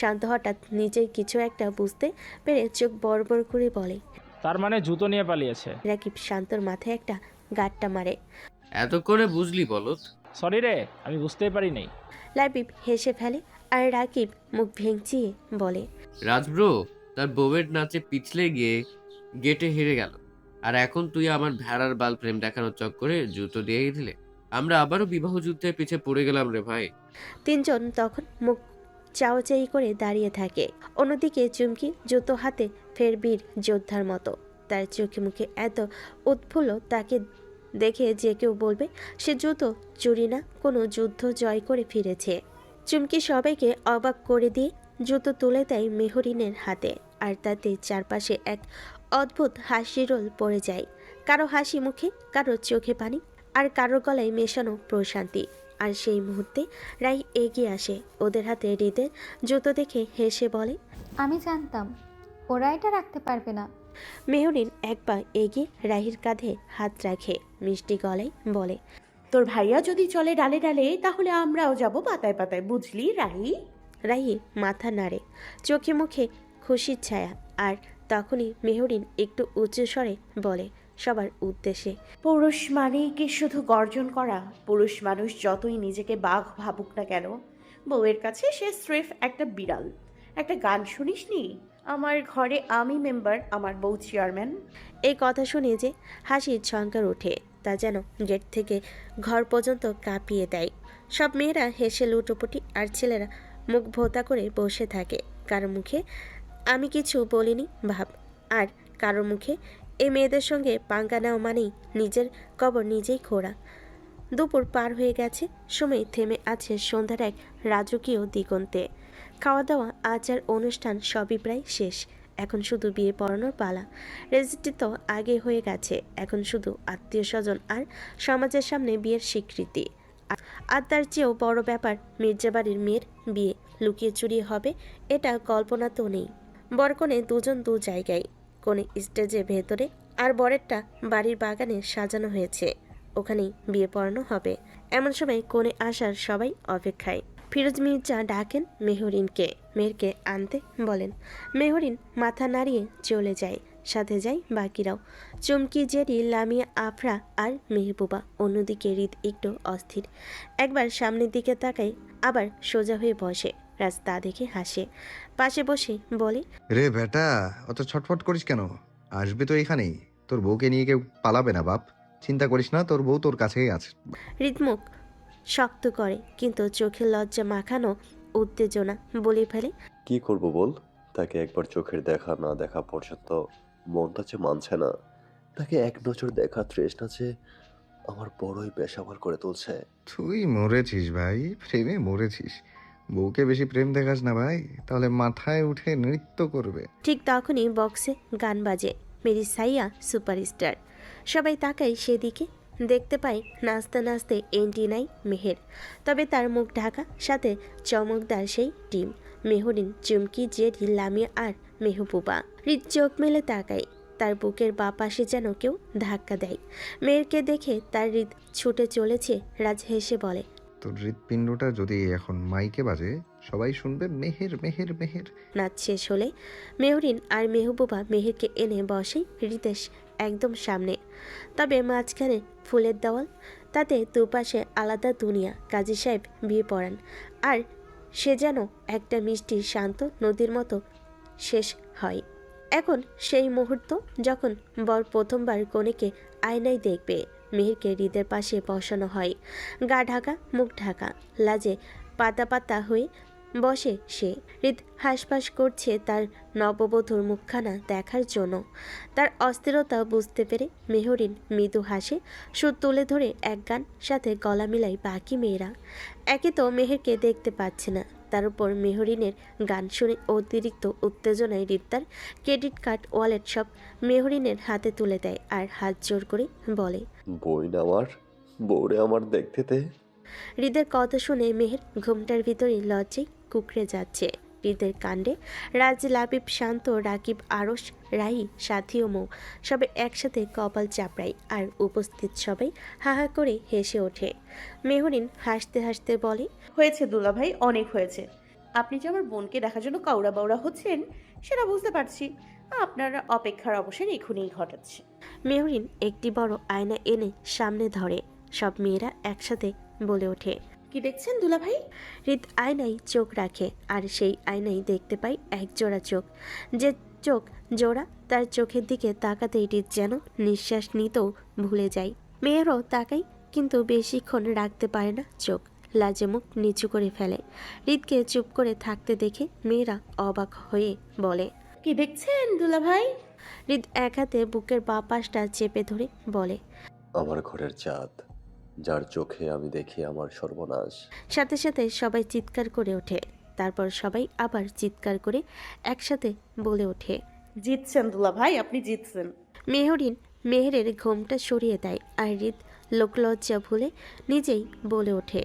শান্ত হঠাৎ নিজের কিছু একটা বুঝতে পেরে চোখ বড় বড় করে বলে। তার মানে জুতো নিয়ে পালিয়েছে। রাকিব শান্তর মাথায় একটা গাঁটটা মারে। এতক্ষণে বুঝলি বলত? সরি রে, আমি বুঝতেই পারিনি। লাবিব হেসে ফেলে আর রাকিব মুখ ভেঙচিয়ে বলে, রাজব্রো তার বউয়ের নাচে পিছলে গিয়ে গেটে হেরে গেল, আর এখন তুই আমার ভেড়ার বাল প্রেম দেখানোর চক্করে জুতো দিয়ে দিলে। আমরা আবারও বিবাহ যুদ্ধের পিছে পড়ে গেলাম রে ভাই। তিনজন তখন মুখ চাওয়াচাই করে দাঁড়িয়ে থাকে। অন্যদিকে চুমকি জুতো হাতে ফের বীর যোদ্ধার মতো। তার চোখে মুখে এত উৎফুল্ল, তাকে দেখে যে কেউ বলবে সে জুতো চুরি না, কোনো যুদ্ধ জয় করে ফিরেছে। চুমকি সবাইকে অবাক করে দিয়ে জুতো তুলে দেয় মেহরিনের হাতে, আর তাতে চারপাশে এক অদ্ভুত হাসি রোল পড়ে যায়। কারো হাসি মুখে, কারো চোখে পানি, আর কারো গলায় মেশানো প্রশান্তি। আর সেই মুহূর্তে রাই এগিয়ে আসে, ওদের হাতে হৃদের জুতো দেখে হেসে বলে, আমি জানতাম ওরা এটা রাখতে পারবে না। মেহরিন এক পা এগিয়ে রাহির কাঁধে হাত রাখে, মিষ্টি গলায় বলে, তোর ভাইয়া যদি চলে ডালে ডালে, তাহলে আমরাও যাব পাতায় পাতায়, বুঝলি রাহি? রাহি মাথা নাড়ে, চোখে মুখে খুশির ছায়া। আর তখনই মেহরিন একটু উঁচু স্বরে বলে সবার উদ্দেশ্যে, পুরুষ মানেই কি শুধু গর্জন করা? পুরুষ মানুষ যতই নিজেকে বাঘ ভাবুক না কেন, বউয়ের কাছে সে স্রেফ একটা বিড়াল। একটা গান শুনিসনি, আমার ঘরে আমি মেম্বার, আমার বউ চেয়ারম্যান? এই কথা শুনে যে হাসির ঝঙ্কার ওঠে, তা যেন গেট থেকে ঘর পর্যন্ত কাঁপিয়ে দেয়। সব মেয়েরা হেসে লুটোপুটি, আর ছেলেরা মুখ ভোতা করে বসে থাকে। কারো মুখে আমি কিছু বলিনি ভাব, আর কারো মুখে এই মেয়েদের সঙ্গে পাঙ্গা নেওয়া মানেই নিজের কবর নিজেই খোঁড়া। দুপুর পার হয়ে গেছে, সময় থেমে আছে সন্ধ্যার এক রাজকীয় দিগন্তে। খাওয়া দাওয়া, আচার অনুষ্ঠান সবই প্রায় শেষ। এখন শুধু বিয়ে পড়ানোর পালা। রেজিস্ট্রি তো আগে হয়ে গেছে, এখন শুধু আত্মীয় স্বজন আর সমাজের সামনে বিয়ের স্বীকৃতি। আর তার চেয়েও বড় ব্যাপার, মির্জাবাড়ির মেয়ের বিয়ে লুকিয়ে চুরিয়ে হবে, এটা কল্পনা তো নেই। বরকনে দুজন দু জায়গায়, কোণে স্টেজে ভেতরে, আর বরেরটা বাড়ির বাগানে সাজানো হয়েছে, ওখানেই বিয়ে পড়ানো হবে। এমন সময় কোণে আসার সবাই অপেক্ষায়। ফিরোজ মির্জা ডাকেন মেহরিনকে, মেয়েরকে আনতে বলেন। মেহরিন মাথা নাড়িয়ে চলে যায়, সাথে যায় বাকিরাও, চুমকি, জেরি, লামিয়া, আফরা আর মেহবুবা। অন্যদিকে হৃদ একটু অস্থির, একবার সামনের দিকে তাকায়, আবার সোজা হয়ে বসে। রাস্তা দেখে হাসে, পাশে বসে বলে, রে বেটা, অত ছটফট করিস কেন? আসবে তো এখানেই, তোর বউকে নিয়ে কেউ পালাবে না বাপ, চিন্তা করিস না, তোর বউ তোর কাছেই আছে। হৃদমুখ শক্ত করে, কিন্তু চোখে লজ্জা মাখানো উত্তেজনা বলে ফেলে, কি করব বল? তাকে একবার চোখের দেখা না দেখা পর্যন্ত মনটা যে মানছে না। তাকে এক নজর দেখা তৃষ্ণা যে আমার বড়ই বেসামাল করে তুলছে। তুই মরেছিস ভাই, প্রেমে মরেছিস। বউকে বেশি প্রেম দেখাস না ভাই, তাহলে মাথায় উঠে নৃত্য করবে। ঠিক তখনই বক্সে গান বাজে, মেরি সাইয়া সুপারস্টার। সবাই তাকায় সেদিকে, দেখতে পাই নাচতে নাচতে এন্ট্রি নাই মেহের, তবে তার মুখ ঢাকা, সাথে চমকদার সেই টিম, মেহরিন, চুমকি, জেরি, লামিয়া আর মেহবুবা। হৃদ চোখ মেলে তাকায়, তার বুকের বা পাশে যেন কেউ ধাক্কা দেয়। মেয়েরকে দেখে তার হৃদ ছুটে চলেছে। রাজ হেসে বলে, তোর হৃৎপিণ্ডটা যদি এখন মাইকে বাজে, সবাই শুনবে মেহের মেহের মেহের। নাচ শেষ হলে মেহরিন আর মেহবুবা মেহেরকে এনে বসে হৃদেশ একদম সামনে, তবে মাঝখানে ফুলের দেওয়াল, তাতে দুপাশে আলাদা দুনিয়া। কাজী সাহেব বিয়ে পড়ান, আর সে যেন একটা মিষ্টি শান্ত নদীর মতো শেষ হয়। এখন সেই মুহূর্ত যখন বর প্রথমবার কনেকে আয়নায় দেখবে। মেহেরকে হৃদের পাশে বসানো হয়, গা ঢাকা, মুখ ঢাকা, লাজে পাতা পাতা হয়ে বসে সে। হৃদ হাসপাস করছে তার নববধূর মুখখানা দেখার জন্য। তার অস্থিরতা বুঝতে পেরে মেহরিন মৃদু হাসে, সুর তুলে ধরে এক গান, সাথে গলা মিলাই বাকি মেয়েরা। একে তো মেহেরকে দেখতে পাচ্ছে না, তার উপর মেহরিনের গান শুনে অতিরিক্ত উত্তেজনায় হৃদ তার ক্রেডিট কার্ড, ওয়ালেট সব মেহরিনের হাতে তুলে দেয় আর হাত জোর করে বলে, বই না আমার, বউরে আমার দেখতে দে। হৃদের কথা শুনে মেহের ঘুমটার ভিতরে লজ্জায় কুকড়ে যাচ্ছে। হৃদের কাণ্ডে রাজ, লাবিব, শান্ত, রাকিব, আরশ, রাহি, সাথী ও মৌ সবাই একসাথে কপাল চাপড়ায় আর উপস্থিত সবাই হাহা করে হেসে ওঠে। মেহরিন হাসতে হাসতে বলে, হয়েছে দুলাভাই, অনেক হয়েছে। আপনি যে আমার বোনকে দেখার জন্য কাউরা বাউরা হচ্ছেন সেটা বুঝতে পারছি। আপনার অপেক্ষার অবসান এখনই ঘটাচ্ছে। মেহরিন একটি বড় আয়না এনে সামনে ধরে। সব মেয়েরা একসাথে বলে ওঠে, কি দেখছেন দুলাভাই? হৃদ আয়নায় চোখ রাখে আর সেই আয়নায় দেখতে পাই এক জোড়া চোখ। যে চোখ জোড়া, তার চোখের দিকে তাকাতেই হৃদ যেন নিঃশ্বাস নিতেও ভুলে যায়। মেয়েরও তাকাই, কিন্তু বেশিক্ষণ রাখতে পারে না চোখ, লাজে মুখ নিচু করে ফেলে। হৃদকে চুপ করে থাকতে দেখে মেয়েরা অবাক হয়ে বলে, কি দেখছেন দুলাভাই? হৃদ এক হাতে বুকের বাঁ পাশটা চেপে ধরে বলে, আমার ঘরের চাঁদ, যার চোখে আমি দেখি আমার সর্বনাশ। সাথে সাথে সবাই চিৎকার করে ওঠে। তারপর সবাই আবার চিৎকার করে একসাথে বলে ওঠে, জিতছেন দুলাভাই, আপনি জিতছেন। মেহরিন মেহেরের ঘোমটা সরিয়ে দেয় আর হৃদ লোকলজ্জা ভুলে নিজেই বলে ওঠে,